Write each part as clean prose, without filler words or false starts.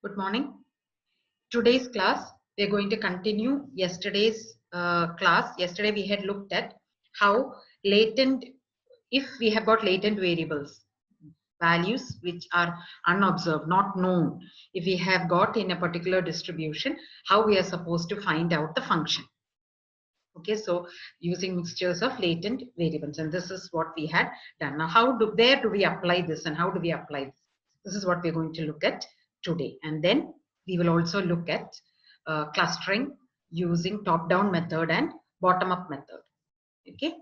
Good morning. Today's class, we are going to continue yesterday's class. Yesterday we had looked at how latent, if we have got latent variables, values which are unobserved, not known, if we have got in a particular distribution, how we are supposed to find out the function. Okay, so using mixtures of latent variables, and this is what we had done. Now, where do we apply this, and how do we apply this? This is what we're going to look at today, and then we will also look at clustering using top-down method and bottom-up method. Okay.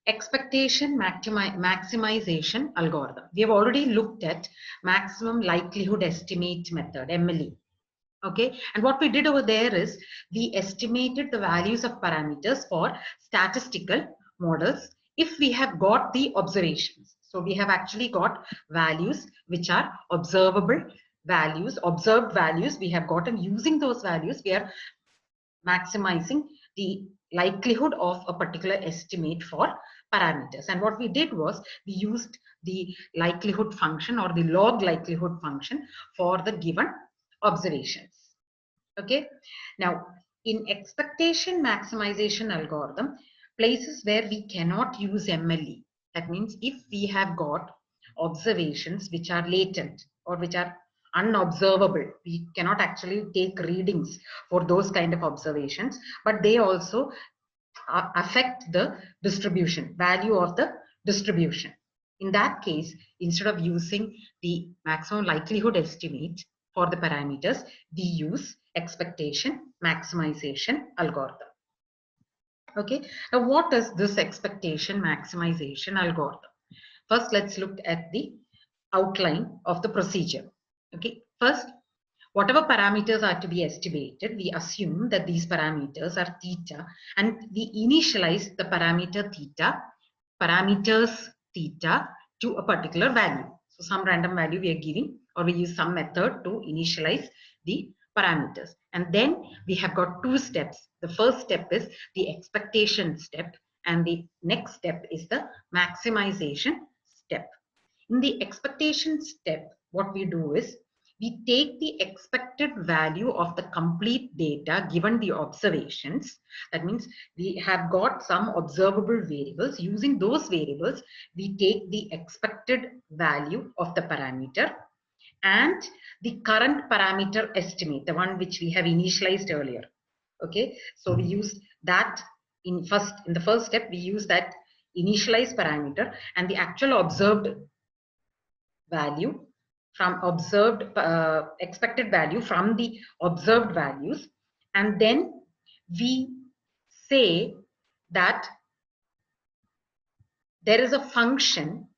Expectation maximization algorithm. We have already looked at maximum likelihood estimate method, MLE. Okay, and what we did over there is we estimated the values of parameters for statistical models if we have got the observations. So we have actually got values which are observable values, observed values we have gotten. Using those values, we are maximizing the likelihood of a particular estimate for parameters. And what we did was we used the likelihood function or the log likelihood function for the given observations. Okay, now in expectation maximization algorithm, places where we cannot use MLE, that means if we have got observations which are latent or which are unobservable, we cannot actually take readings for those kind of observations, but they also affect the distribution, value of the distribution. In that case, instead of using the maximum likelihood estimate for the parameters, we use expectation maximization algorithm. Okay, now what is this expectation maximization algorithm? First, let's look at the outline of the procedure. Okay, first, whatever parameters are to be estimated, we assume that these parameters are theta, and we initialize the parameters theta to a particular value. So some random value we are giving, or we use some method to initialize the parameters. And then we have got two steps. The first step is the expectation step, and the next step is the maximization step. In the expectation step, what we do is we take the expected value of the complete data given the observations. That means we have got some observable variables. Using those variables, we take the expected value of the parameter and the current parameter estimate, the one which we have initialized earlier. Okay, so we use that in the first step, we use that initialized parameter and the actual observed value from observed expected value from the observed values, and then we say that there is a function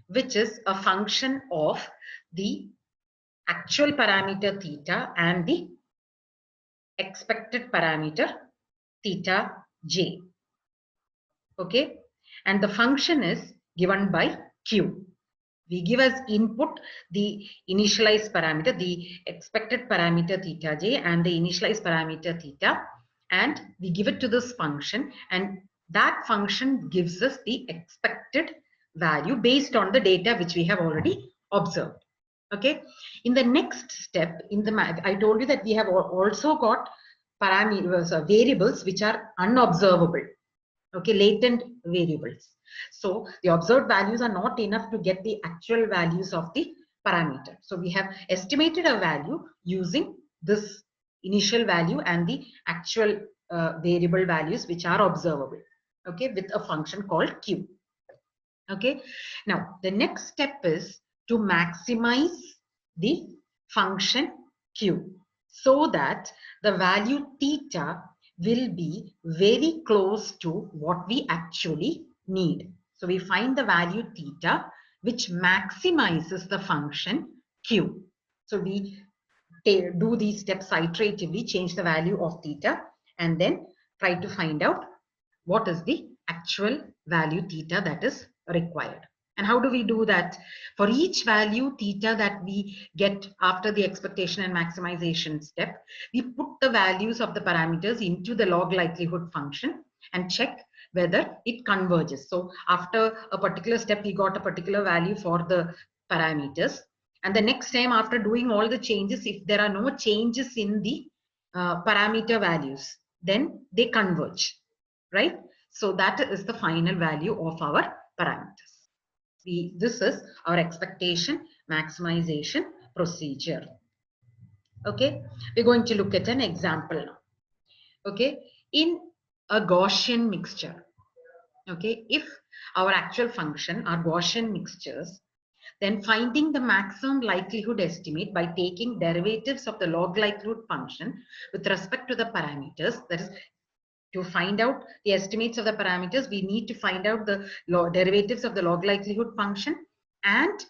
which is a function of the actual parameter theta and the expected parameter theta j. Okay, and the function is given by q. We give as input the initialized parameter, the expected parameter theta j and the initialized parameter theta, and we give it to this function, and that function gives us the expected value based on the data which we have already observed. Okay, in the next step, I told you that we have also got parameters or variables which are unobservable. Okay, latent variables. So the observed values are not enough to get the actual values of the parameter. So we have estimated a value using this initial value and the actual variable values which are observable. Okay, with a function called q. Okay, now the next step is to maximize the function q so that the value theta will be very close to what we actually need. So we find the value theta which maximizes the function q. So we do these steps iteratively, change the value of theta, and then try to find out what is the actual value theta that is required. And how do we do that? For each value theta that we get after the expectation and maximization step, we put the values of the parameters into the log likelihood function and check whether it converges. So after a particular step, we got a particular value for the parameters, And the next time after doing all the changes, if there are no changes in the parameter values, then they converge, right? So that is the final value of our parameters. This is our expectation maximization procedure. Okay, we're going to look at an example now. Okay, in a Gaussian mixture, okay, if our actual function are Gaussian mixtures, then finding the maximum likelihood estimate by taking derivatives of the log likelihood function with respect to the parameters, that is, to find out the estimates of the parameters, we need to find out the derivatives of the log likelihood function, and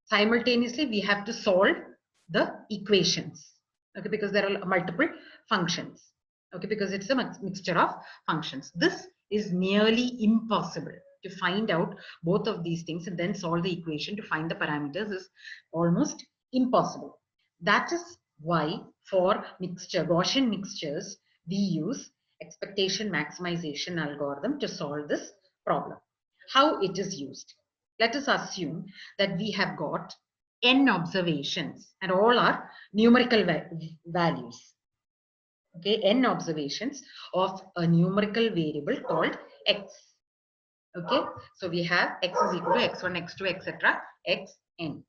simultaneously we have to solve the equations, okay, because there are multiple functions, okay, because it's a mixture of functions. This is nearly impossible. To find out both of these things and then solve the equation to find the parameters is almost impossible. That is why for Gaussian mixtures, we use expectation maximization algorithm to solve this problem. How it is used? Let us assume that we have got n observations and all are numerical values. Okay, n observations of a numerical variable called x. Okay, so we have x is equal to x1, x2, etc. xn.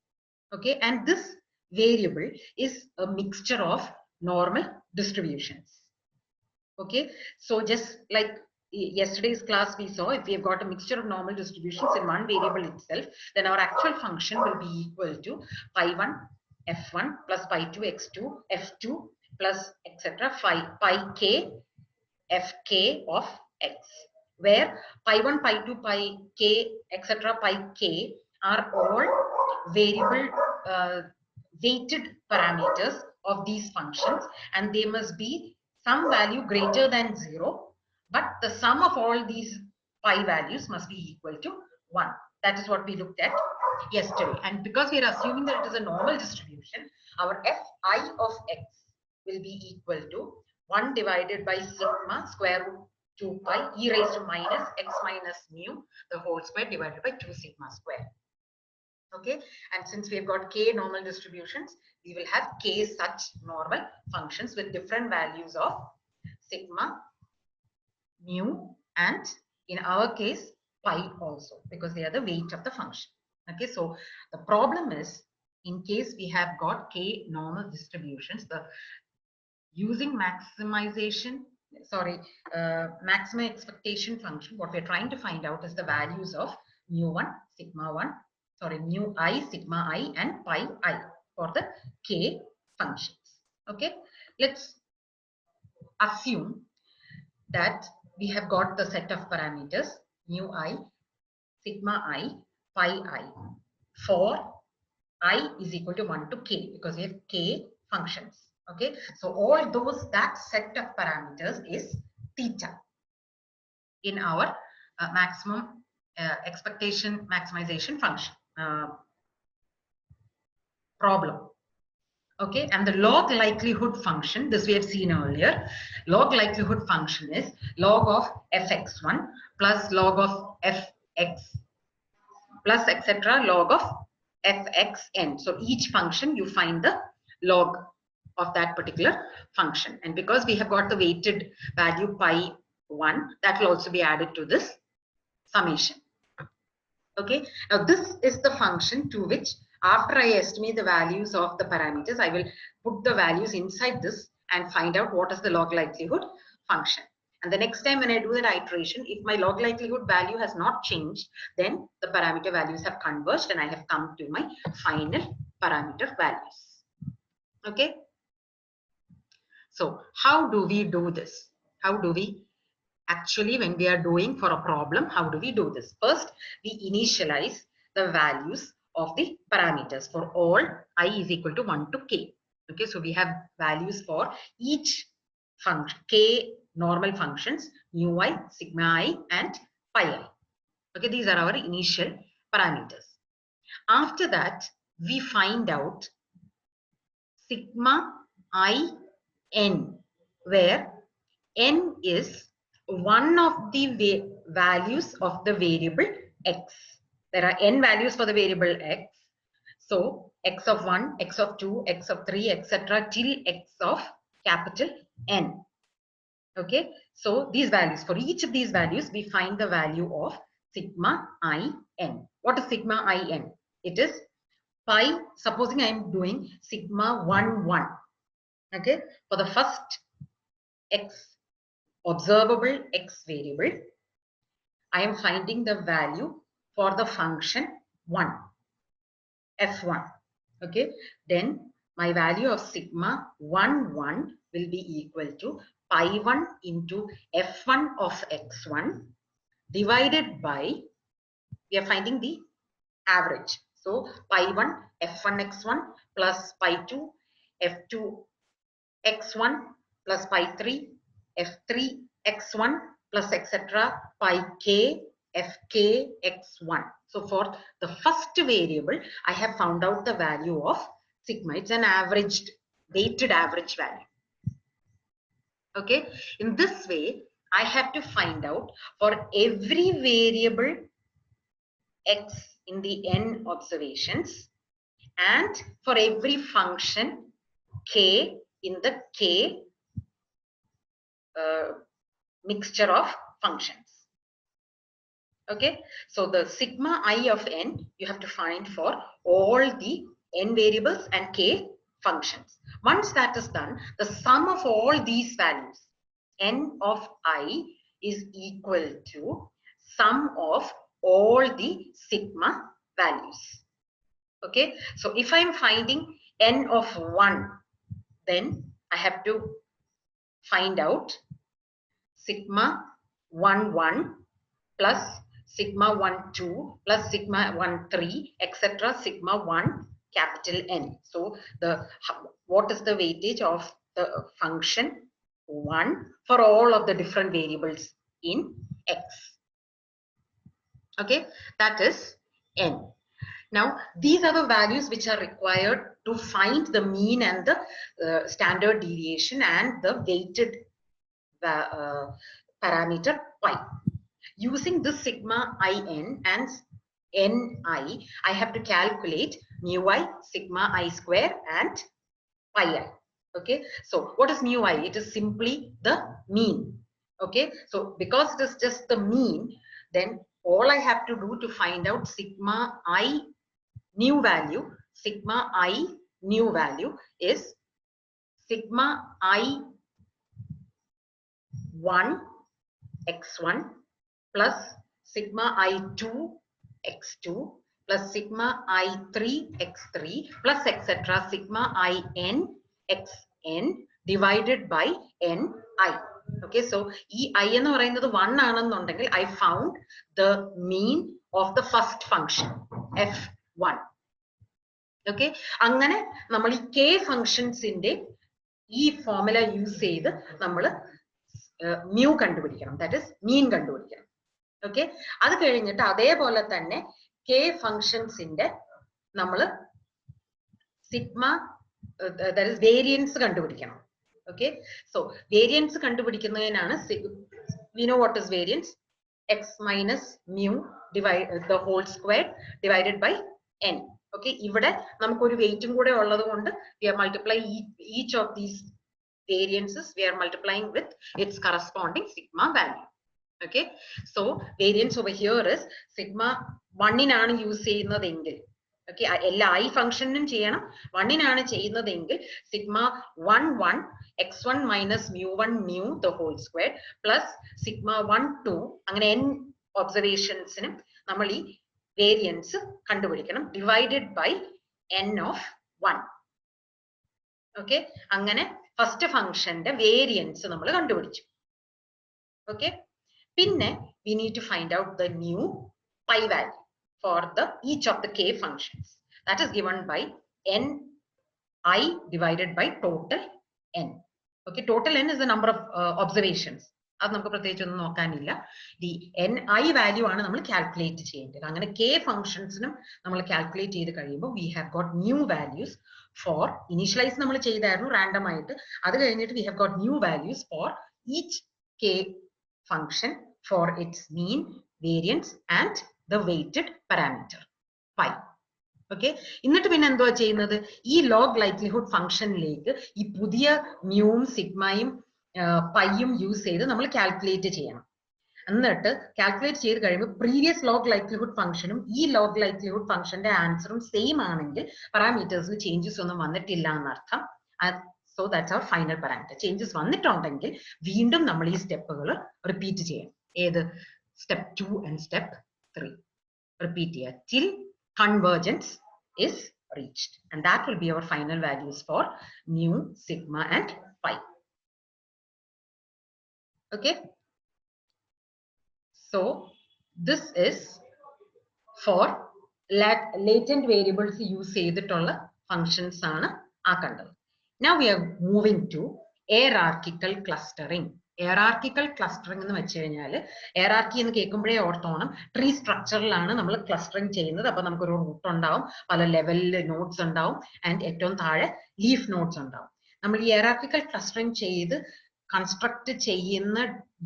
Okay, and this variable is a mixture of normal distributions. Okay, so just like yesterday's class we saw, if we have got a mixture of normal distributions in one variable itself, then our actual function will be equal to pi1 f1 plus pi2 x2 f2 plus etc. pi k fk of x, where pi1, pi2, pi k, etc. pi k are all variable weighted parameters of these functions, and they must be some value greater than 0, but the sum of all these pi values must be equal to 1. That is what we looked at yesterday. And because we are assuming that it is a normal distribution, our fi of x will be equal to 1 divided by sigma square root 2 pi e raised to minus x minus mu the whole square divided by 2 sigma square. Okay, and since we have got k normal distributions, we will have k such normal functions with different values of sigma, mu, and in our case pi also, because they are the weight of the function. Okay, so the problem is, in case we have got k normal distributions, the using maximum expectation function, what we're trying to find out is the values of mu1, sigma 1, mu I, sigma I, and pi I for the k functions. Okay, let's assume that we have got the set of parameters mu I, sigma I, pi I for I is equal to 1 to k, because we have k functions. Okay, so all that set of parameters is theta in our maximum expectation maximization function problem. Okay, and the log likelihood function, this we have seen earlier, log likelihood function is log of fx1 plus log of fx plus etc. log of fxn. So each function you find the log of that particular function, and because we have got the weighted value pi 1, that will also be added to this summation. Okay, now this is the function to which, after I estimate the values of the parameters, I will put the values inside this and find out what is the log likelihood function. And the next time when I do that iteration, if my log likelihood value has not changed, then the parameter values have converged and I have come to my final parameter values. Okay, so how do we do this? How do we actually, when we are doing for a problem, how do we do this? First, we initialize the values of the parameters for all I is equal to 1 to k. Okay, so we have values for each function, k normal functions, mu I, sigma I, and pi I. Okay, these are our initial parameters. After that, we find out sigma I n, where n is one of the values of the variable x. There are n values for the variable x. So x of 1, x of 2, x of 3, etc. till x of capital N. Okay, so these values, for each of these values, we find the value of sigma in. What is sigma in? It is pi, supposing I am doing sigma 1, 1. Okay, for the first x, observable x variable, I am finding the value for the function 1, f1. Okay, then my value of sigma 1, 1 will be equal to pi 1 into f1 of x1 divided by, we are finding the average. So pi 1 f1 x1 plus pi 2 f2 x1 plus pi 3 f3 x1 plus etc. pi k fk x1. So for the first variable, I have found out the value of sigma. It's an averaged, weighted average value. Okay, in this way, I have to find out for every variable x in the n observations and for every function k in the k mixture of functions. Okay, so the sigma I of n you have to find for all the n variables and k functions. Once that is done, the sum of all these values n of I is equal to sum of all the sigma values. Okay, so if I am finding n of 1, then I have to find out sigma 1, 1 plus sigma 1, 2 plus sigma 1, 3, etc. sigma 1 capital N. So the what is the weightage of the function 1 for all of the different variables in x? Okay, that is N. Now, these are the values which are required to find the mean and the standard deviation and the weighted parameter pi. Using this sigma in and ni, I have to calculate mu I, sigma I square and pi I. Okay, so what is mu I? It is simply the mean. Okay, so because it is just the mean, then all I have to do to find out sigma I new value, sigma I new value is sigma I 1 x1 plus sigma I2 x2 plus sigma I3 x3 plus etc. sigma In xn divided by ni. Okay, so e I ennu parayunnathu 1 aanennundengil I found the mean of the first function f1. Okay, അങ്ങനെ നമ്മൾ ഈ k functionsന്റെ ഈ formula use ചെയ്ത് നമ്മൾ mu കണ്ടുപിടിക്കണം, that is mean കണ്ടുപിടിക്കണം. Okay, അത് കഴിഞ്ഞിട്ട് അതേപോലെ തന്നെ k ഫങ്ഷൻസിന്റെ നമ്മൾ സിഗ്മ that is variance കണ്ടുപിടിക്കണം. ഓക്കെ, സോ വേരിയൻസ് കണ്ടുപിടിക്കുന്നതിനാണ് we know what is variance, x minus mu the whole square divided by n. Okay, ഇവിടെ നമുക്ക് ഒരു വെയിറ്റും കൂടെ ഉള്ളത് കൊണ്ട് we are multiplying each of these variances, we are multiplying with its corresponding sigma value. Okay, so variance over here is sigma 1 നാണ് use ചെയ്യുന്നതെങ്കിൽ, okay, എല്ലാ I ഫംഗ്ഷനും ചെയ്യണം, 1 നാണ് ചെയ്യുന്നതെങ്കിൽ sigma 1 1 x1 minus mu 1 mu the whole square plus sigma 1 2 അങ്ങനെ n ഒബ്സർവേഷൻസിനും നമ്മൾ ഈ വേരിയൻസ് കണ്ടുപിടിക്കണം divided by n of 1. Okay, അങ്ങനെ ഫസ്റ്റ് ഫംഗ്ഷന്റെ വേരിയൻസ് നമ്മൾ കണ്ടുപിടിച്ചു. ഓക്കെ, പിന്നെ we need to find out the new pi value for the each of the k functions. That is given by ni divided by total n. Okay, total n is the number of observations. അത് നമുക്ക് പ്രത്യേകിച്ച് ഒന്നും നോക്കാനില്ല. The ni value ആണ് നമ്മൾ calculate ചെയ്യേണ്ടത്. അങ്ങനെ k ഫംഗ്ഷൻസിനും നമ്മൾ calculate ചെയ്ത് കഴിയുമ്പോൾ we have got new values for initialize നമ്മൾ ചെയ്തായിരുന്നു റാൻഡം ആയിട്ട്. അത് കഴിഞ്ഞിട്ട് we have got new values for each k function for its mean, variance and the weighted parameter pi. Okay, എന്നിട്ട് പിന്നെ എന്തുവാ ചെയ്യുന്നത്, ഈ ലോഗ് ലൈക്ലിഹുഡ് ഫംഗ്ഷനിലേക്ക് ഈ പുതിയ മ്യൂവും സിഗ്മയും പൈയും യൂസ് ചെയ്ത് നമ്മൾ കാൽക്കുലേറ്റ് ചെയ്യണം. എന്നിട്ട് കാൽക്കുലേറ്റ് ചെയ്ത് കഴിയുമ്പോൾ പ്രീവിയസ് ലോഗ് ലൈക്ലിഹുഡ് ഫംഗ്ഷനും ഈ ലോഗ് ലൈക്ലിഹുഡ് ഫംഗ്ഷന്റെ ആൻസറും സെയിം ആണെങ്കിൽ പാരാമീറ്റേഴ്സിൽ ചേഞ്ചസ് ഒന്നും വന്നിട്ടില്ല എന്നർത്ഥം. So that's our final parameter. Changes വന്നിട്ടുണ്ടെങ്കിൽ വീണ്ടും നമ്മൾ ഈ സ്റ്റെപ്പുകൾ റിപ്പീറ്റ് ചെയ്യണം. ഏത്? സ്റ്റെപ്പ് 2 ആൻഡ് സ്റ്റെപ്പ് 3 റിപ്പീറ്റ് ചെയ്യുക till convergence is reached, and that will be our final values for mu, sigma and phi. Okay, so this is for latent variables use ചെയ്തിട്ടുള്ള functions ആണ് ആ കണ്ടത്. Now we are moving to hierarchical clustering. hierarchical clustering എന്ന് വെച്ച് കഴിഞ്ഞാൽ, hierarchy എന്ന് കേൾക്കുമ്പോഴേ ഓർത്തോണം tree സ്ട്രക്ചറിലാണ് നമ്മൾ ക്ലസ്റ്ററിങ് ചെയ്യുന്നത്. അപ്പൊ നമുക്കൊരു റൂട്ട് ഉണ്ടാവും, പല ലെവലിൽ നോഡ്സ് ഉണ്ടാവും, ആൻഡ് ഏറ്റവും താഴെ ലീഫ് നോഡ്സ് ഉണ്ടാവും. നമ്മൾ ഈ hierarchical clustering ചെയ്ത് കൺസ്ട്രക്ട് ചെയ്യുന്ന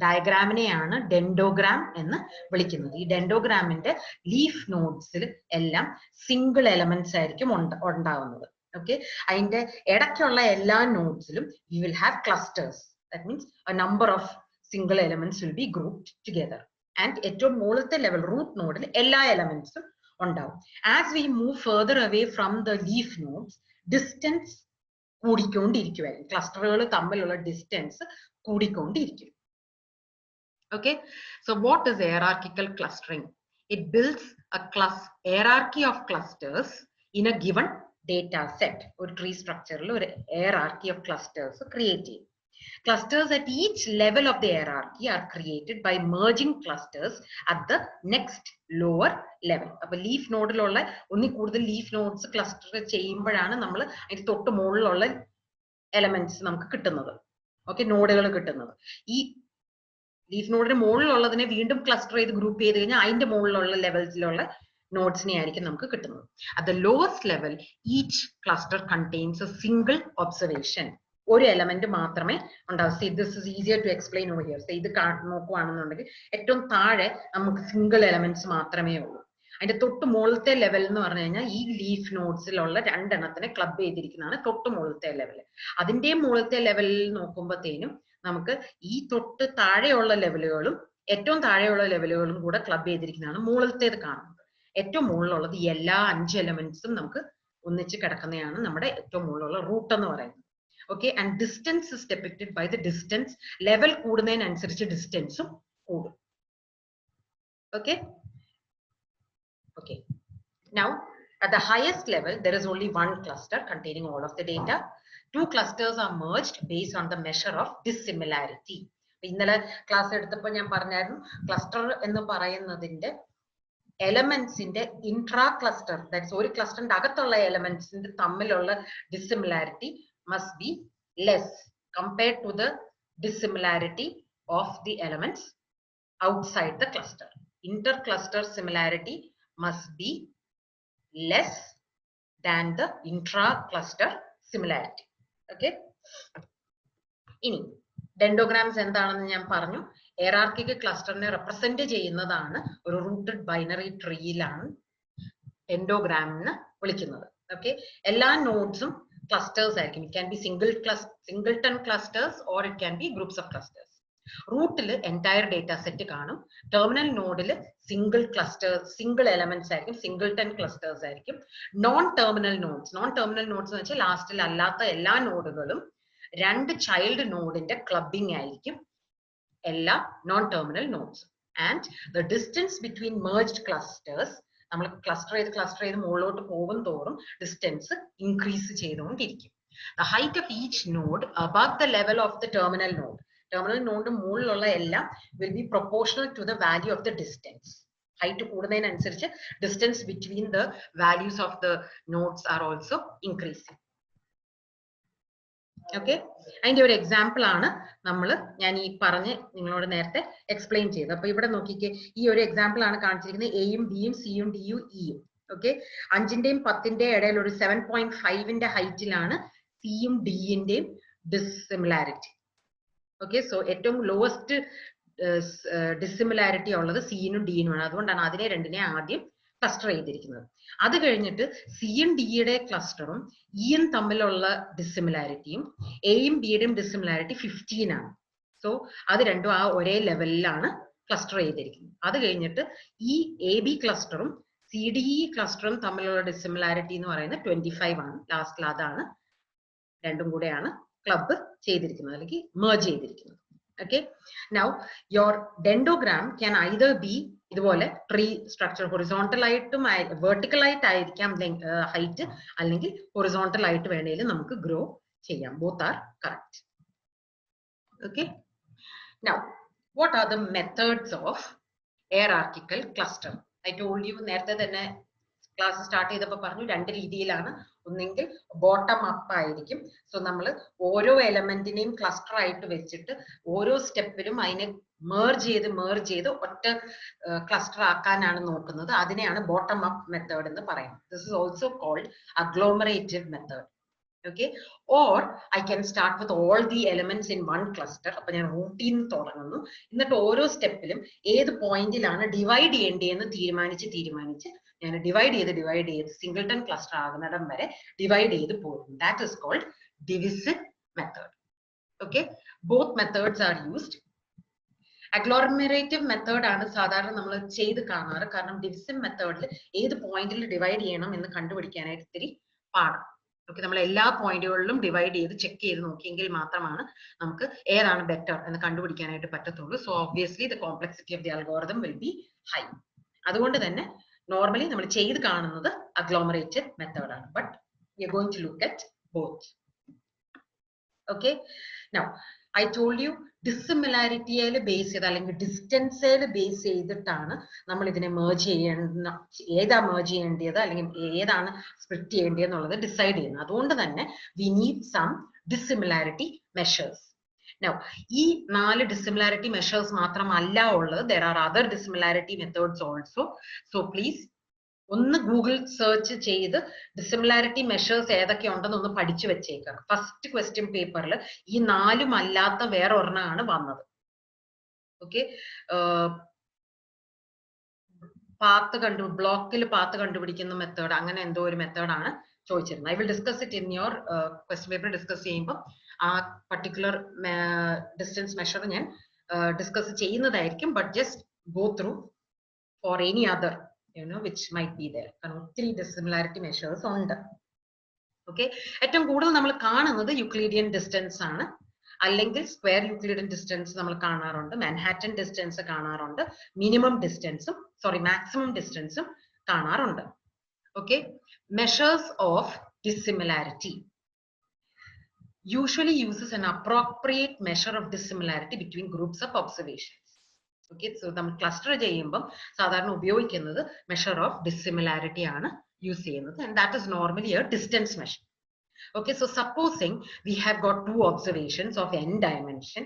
ഡയഗ്രാമിനെയാണ് ഡെൻഡോഗ്രാം എന്ന് വിളിക്കുന്നത്. ഈ ഡെൻഡോഗ്രാമിന്റെ ലീഫ് നോഡ്സിൽ എല്ലാം സിംഗിൾ എലമെന്റ്സ് ആയിരിക്കും ഉണ്ടാവുന്നത്. ഓക്കെ, അതിന്റെ ഇടയ്ക്കുള്ള എല്ലാ നോഡ്സിലും we will have clusters. That means a number of single elements will be grouped together. And ഏറ്റവും മുകളിലത്തെ ലെവൽ റൂട്ട് നോഡിൽ എല്ലാ എലമെന്റ്സും ഉണ്ടാവും. As we move further away from the leaf nodes, distance കൂടിക്കൊണ്ടിരിക്കുവായിരിക്കും. ക്ലസ്റ്ററുകൾ തമ്മിലുള്ള distance കൂടിക്കൊണ്ടിരിക്കും. Okay, so what is hierarchical clustering? It builds a hierarchy of clusters in a given data set. ഒരു tree സ്ട്രക്ചറിൽ ഒരു hierarchy of clusters create ചെയ്യും. Clusters at each level of the hierarchy are created by merging clusters at the next lower level. അപ്പോൾ leaf നോഡിലുള്ള ഒന്നിൽ കൂടുതൽ leaf nodes cluster ചെയ്യുമ്പോഴാണ് നമ്മൾ അതിന്റെ തൊട്ട് മുകളിലുള്ള എലമെന്റ്സ് നമുക്ക് കിട്ടുന്നത്. ഓക്കെ, നോഡുകൾ കിട്ടുന്നത്. ഈ ലീഫ് നോഡിന് മുകളിലുള്ളതിനെ വീണ്ടും ക്ലസ്റ്റർ ചെയ്ത് ഗ്രൂപ്പ് ചെയ്ത് കഴിഞ്ഞാൽ അതിന്റെ മുകളിലുള്ള ലെവൽസിലുള്ള നോഡ്സിനെ ആയിരിക്കും നമുക്ക് കിട്ടുന്നത്. At the lowest level, each cluster contains a single observation. ഒരു എലമെന്റ് മാത്രമേ ഉണ്ടാവും. See, this is easier to explain over here. ഇത് നോക്കുവാണെന്നുണ്ടെങ്കിൽ ഏറ്റവും താഴെ നമുക്ക് സിംഗിൾ എലമെന്റ്സ് മാത്രമേ ഉള്ളൂ. അതിന്റെ തൊട്ട് മുകളിലത്തെ ലെവൽ എന്ന് പറഞ്ഞു കഴിഞ്ഞാൽ ഈ ലീഫ് നോഡ്സിലുള്ള രണ്ടെണ്ണത്തിനെ ക്ലബ് ചെയ്തിരിക്കുന്നതാണ് തൊട്ട് മുകളിലത്തെ ലെവൽ. അതിന്റെ മുകളിലത്തെ ലെവലിൽ നോക്കുമ്പോഴത്തേനും നമുക്ക് ഈ തൊട്ട് താഴെയുള്ള ലെവലുകളും ഏറ്റവും താഴെയുള്ള ലെവലുകളും കൂടെ ക്ലബ് ചെയ്തിരിക്കുന്നതാണ് മുകളിലത്തേത് കാണുന്നത്. ഏറ്റവും മുകളിലുള്ളത് എല്ലാ 5 എലമെന്റ്സും നമുക്ക് ഒന്നിച്ച് കിടക്കുന്നതാണ് നമ്മുടെ ഏറ്റവും മുകളിലുള്ള റൂട്ട് എന്ന് പറയുന്നത്. Okay, and distance is depicted by the distance. Level കൂടുന്നതിനനുസരിച്ച് ഡിസ്റ്റൻസും കൂടും. Okay, okay. Now at the highest level there is only one cluster containing all of the data. Two clusters are merged based on the measure of dissimilarity. ഇന്നലെ class എടുത്തപ്പോൾ ഞാൻ പറഞ്ഞായിരുന്നു cluster എന്ന് പറയുന്നതിന്റെ എലമെന്റ്സിന്റെ intra cluster, that's ഒരു ക്ലസ്റ്ററിന്റെ അകത്തുള്ള എലമെന്റ്സിന്റെ തമ്മിലുള്ള dissimilarity must be less compared to the dissimilarity of the elements outside the cluster. Intercluster similarity must be less than the intra-cluster similarity. Okay. ഇനി ഡെൻഡോഗ്രാംസ് എന്താണെന്ന് ഞാൻ പറഞ്ഞു. hierarchical ക്ലസ്റ്ററിനെ റെപ്രസെന്റ് ചെയ്യുന്നതാണ് ഒരു റൂട്ടഡ് ബൈനറി ട്രീയിലാണ് ഡെൻഡോഗ്രാം വിളിക്കുന്നത്. ഓക്കെ, എല്ലാ നോഡ്സും clusters ആയിരിക്കും. It can be singleton clusters or it can be groups of clusters. റൂട്ടിൽ entire data set കാണും. ടെർമിനൽ നോഡിൽ സിംഗിൾ എലമെന്റ്സ് ആയിരിക്കും, സിംഗിൾട്ടൺ ക്ലസ്റ്റേഴ്സ് ആയിരിക്കും. നോൺ ടെർമിനൽ നോഡ്സ് എന്ന് വെച്ചാൽ ലാസ്റ്റിൽ അല്ലാത്ത എല്ലാ നോഡുകളും രണ്ട് ചൈൽഡ് നോഡിന്റെ ക്ലബിംഗ് ആയിരിക്കും എല്ലാ non terminal nodes. And the distance between merged clusters, നമ്മൾ ക്ലസ്റ്റർ ചെയ്ത് മുകളിലോട്ട് പോകും തോറും ഡിസ്റ്റൻസ് ഇൻക്രീസ് ചെയ്തുകൊണ്ടിരിക്കും. The height of each node above the level of the terminal node മുകളിലുള്ള എല്ലാം will be proportional to the value of the distance. Height കൂടുന്നതിനനുസരിച്ച് distance between the values of the nodes are also increasing. Okay, അതിന്റെ ഒരു example ആണ് ഞാൻ ഈ പറഞ്ഞ് നിങ്ങളോട് നേരത്തെ എക്സ്പ്ലെയിൻ ചെയ്തത്. അപ്പൊ ഇവിടെ നോക്കിക്കേ, ഈ ഒരു എക്സാമ്പിൾ ആണ് കാണിച്ചിരിക്കുന്നത്. എയും ബിയും സിയും ഡിയും ഇയും. ഓക്കെ, 5ന്റെയും 10ന്റെയും ഇടയിൽ ഒരു 7.5ന്റെ ഹൈറ്റിലാണ് സിയും ഡിന്റെയും ഡിസിമിലാരിറ്റി. ഓക്കെ, സോ ഏറ്റവും ലോവസ്റ്റ് ഡിസിമിലാരിറ്റി ഉള്ളത് സിനും ഡിനുമാണ്. അതുകൊണ്ടാണ് അതിനെ രണ്ടിനെ ആദ്യം ക്ലസ്റ്റർ ചെയ്തിരിക്കുന്നത്. അത് കഴിഞ്ഞിട്ട് സിയും ഡിയുടെ ക്ലസ്റ്ററും ഇയും തമ്മിലുള്ള ഡിസിമിലാരിറ്റിയും എയും ബിയുടെയും ഡിസിമിലാരിറ്റി 15 ആണ്. സോ അത് രണ്ടും ആ ഒരേ ലെവലിലാണ് ക്ലസ്റ്റർ ചെയ്തിരിക്കുന്നത്. അത് കഴിഞ്ഞിട്ട് ഈ എ ബി ക്ലസ്റ്ററും സി ഡി ഇ ക്ലസ്റ്ററും തമ്മിലുള്ള ഡിസിമിലാരിറ്റി എന്ന് പറയുന്നത് 25 ആണ്. ലാസ്റ്റിൽ അതാണ് രണ്ടും കൂടെയാണ് ക്ലബ് ചെയ്തിരിക്കുന്നത് അല്ലെങ്കിൽ മെർജ് ചെയ്തിരിക്കുന്നത്. Okay, now your dendrogram can either be ഇതുപോലെ ട്രീ സ്ട്രക്ചർ ഹൊറിസോണ്ടൽ ആയിട്ടും വെർട്ടിക്കൽ ആയിട്ടായിരിക്കാം ഹൈറ്റ്, അല്ലെങ്കിൽ ഹൊറിസോണ്ടൽ ആയിട്ട് വേണേലും നമുക്ക് ഗ്രോ ചെയ്യാം. Both are correct. Okay, now what are the methods of hierarchical cluster? I told you നേരത്തെ തന്നെ ക്ലാസ് സ്റ്റാർട്ട് ചെയ്തപ്പോൾ പറഞ്ഞു രണ്ട് രീതിയിലാണ്. ഒന്നെങ്കിൽ ബോട്ടം അപ്പ് ആയിരിക്കും. സോ നമ്മൾ ഓരോ എലമെന്റിനെയും ക്ലസ്റ്റർ ആയിട്ട് വെച്ചിട്ട് ഓരോ സ്റ്റെപ്പിലും അതിനെ merge ചെയ്ത് ഒറ്റ ക്ലസ്റ്റർ ആക്കാനാണ് നോക്കുന്നത്. അതിനെയാണ് ബോട്ടം അപ്പ് മെത്തേഡ് എന്ന് പറയുന്നത്. This is also called agglomerative method. Okay, or I can start with all the elements in one cluster. അപ്പൊ ഞാൻ റൂട്ടിൽ നിന്ന് തുടങ്ങുന്നു. എന്നിട്ട് ഓരോ സ്റ്റെപ്പിലും ഏത് പോയിന്റിലാണ് ഡിവൈഡ് ചെയ്യേണ്ടതെന്ന് തീരുമാനിച്ച് ഞാൻ ഡിവൈഡ് ചെയ്ത് സിംഗിൾട്ടൺ ക്ലസ്റ്റർ ആകുന്നിടം വരെ ഡിവൈഡ് ചെയ്ത് പോകും. That is called division method. Okay, both methods are used. agglomerative method ആണ് സാധാരണ നമ്മൾ ചെയ്ത് കാണാറ്. കാരണം ഡിവിഷൻ മെത്തേഡിൽ ഏത് പോയിന്റിൽ ഡിവൈഡ് ചെയ്യണം എന്ന് കണ്ടുപിടിക്കാനായിട്ട് ഇത്തിരി പാടാണ്. ഓക്കെ, നമ്മൾ എല്ലാ പോയിന്റുകളിലും ഡിവൈഡ് ചെയ്ത് ചെക്ക് ചെയ്ത് നോക്കിയെങ്കിൽ മാത്രമാണ് നമുക്ക് ഏതാണ് ബെറ്റർ എന്ന് കണ്ടുപിടിക്കാനായിട്ട് പറ്റത്തുള്ളൂ. So obviously the complexity of the algorithm will be high. അതുകൊണ്ട് തന്നെ നോർമലി നമ്മൾ ചെയ്ത് കാണുന്നത് agglomerative മെത്തേഡ് ആണ്. But we are going to look at both. Okay, now I told you ഡിസിമിലാരിറ്റിയിൽ ബേസ് ചെയ്ത് അല്ലെങ്കിൽ ഡിസ്റ്റൻസിൽ ബേസ് ചെയ്തിട്ടാണ് നമ്മൾ ഇതിനെ merge ഏതാ merge ചെയ്യേണ്ടത് അല്ലെങ്കിൽ ഏതാണ് സ്പ്ലിറ്റ് ചെയ്യേണ്ടത് എന്നുള്ളത് ഡിസൈഡ് ചെയ്യുന്നത്. അതുകൊണ്ട് തന്നെ we need some dissimilarity measures. Now ഈ 4 dissimilarity measures മാത്രമല്ല ഉള്ളത്. There are other dissimilarity methods also. So please ഒന്ന് ഗൂഗിൾ സെർച്ച് ചെയ്ത് ഡിസിമിലാരിറ്റി മെഷേഴ്സ് ഏതൊക്കെ ഉണ്ടെന്ന് ഒന്ന് പഠിച്ചു വെച്ചേക്കാം. ഫസ്റ്റ് ക്വസ്റ്റ്യൻ പേപ്പറിൽ ഈ 4 അല്ലാത്ത വേറെ ഒരെണ്ണമാണ് വന്നത്. ഓക്കെ, ബ്ലോക്കിൽ പാത്ത് കണ്ടുപിടിക്കുന്ന മെത്തേഡ്, അങ്ങനെ എന്തോ ഒരു മെത്തേഡാണ് ചോദിച്ചിരുന്നത്. I will discuss it in your question paper. Discuss ചെയ്യുമ്പോൾ ആ പർട്ടിക്കുലർ ഡിസ്റ്റൻസ് മെഷർ ഞാൻ ഡിസ്കസ് ചെയ്യുന്നതായിരിക്കും. But just go through for any other which might be there. കാരണം 3 dissimilarity measures ഉണ്ട്. ഓക്കെ, ഏറ്റവും കൂടുതൽ നമ്മൾ കാണുന്നത് യൂക്ലിഡിയൻ ഡിസ്റ്റൻസ് ആണ്, അല്ലെങ്കിൽ സ്ക്വയർ യൂക്ലിഡിയൻ ഡിസ്റ്റൻസ് നമ്മൾ കാണാറുണ്ട്, മാൻഹാറ്റൻ ഡിസ്റ്റൻസ് കാണാറുണ്ട്, മാക്സിമം ഡിസ്റ്റൻസും കാണാറുണ്ട്. Okay, measures of dissimilarity usually uses an appropriate measure of dissimilarity between groups of observations. Okay, so നമ്മൾ ക്ലസ്റ്റർ ചെയ്യുമ്പോൾ സാധാരണ ഉപയോഗിക്കുന്നത് മെഷർ ഓഫ് ഡിസിമിലാരിറ്റി ആണ് യൂസ് ചെയ്യുന്നത്. And that is normally A distance measure. Okay, so supposing we have got 2 observations of n dimension,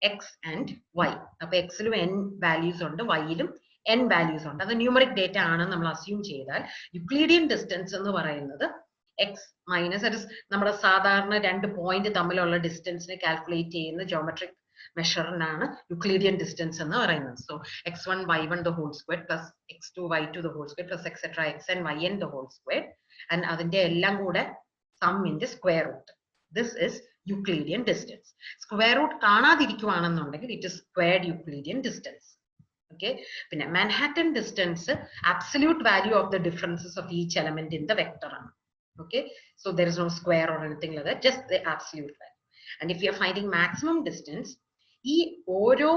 x and y. അപ്പൊ x ലും n values ഉണ്ട്, y ലും n values ഉണ്ട്. അത് ന്യൂമറിക് ഡേറ്റ ആണെന്ന് നമ്മൾ അസ്യൂം ചെയ്താൽ യൂക്ലിഡിയൻ ഡിസ്റ്റൻസ് എന്ന് പറയുന്നത് x മൈനസ് നമ്മുടെ സാധാരണ 2 പോയിന്റ് തമ്മിലുള്ള ഡിസ്റ്റൻസിനെ കാൽക്കുലേറ്റ് ചെയ്യുന്ന ജോമെട്രിക് മെഷറിനാണ് യൂക്ലിഡിയൻ ഡിസ്റ്റൻസ് എന്ന് പറയുന്നത്. So x1 y1 the whole square plus x2 y2 the whole square plus etc xn yn the whole square, and അതിന്റെ എല്ലാം കൂടെ sum into square root. This is Euclidean distance. Square root കാണാതിരിക്കുവാണെന്നുണ്ടെങ്കിൽ it is squared Euclidean distance. Okay, പിന്നെ Manhattan distance absolute value of the differences of each element in the vector ആണ്. Okay, so there is no square or anything like that, just the absolute value. And if you are finding maximum distance, ഈ ഓരോ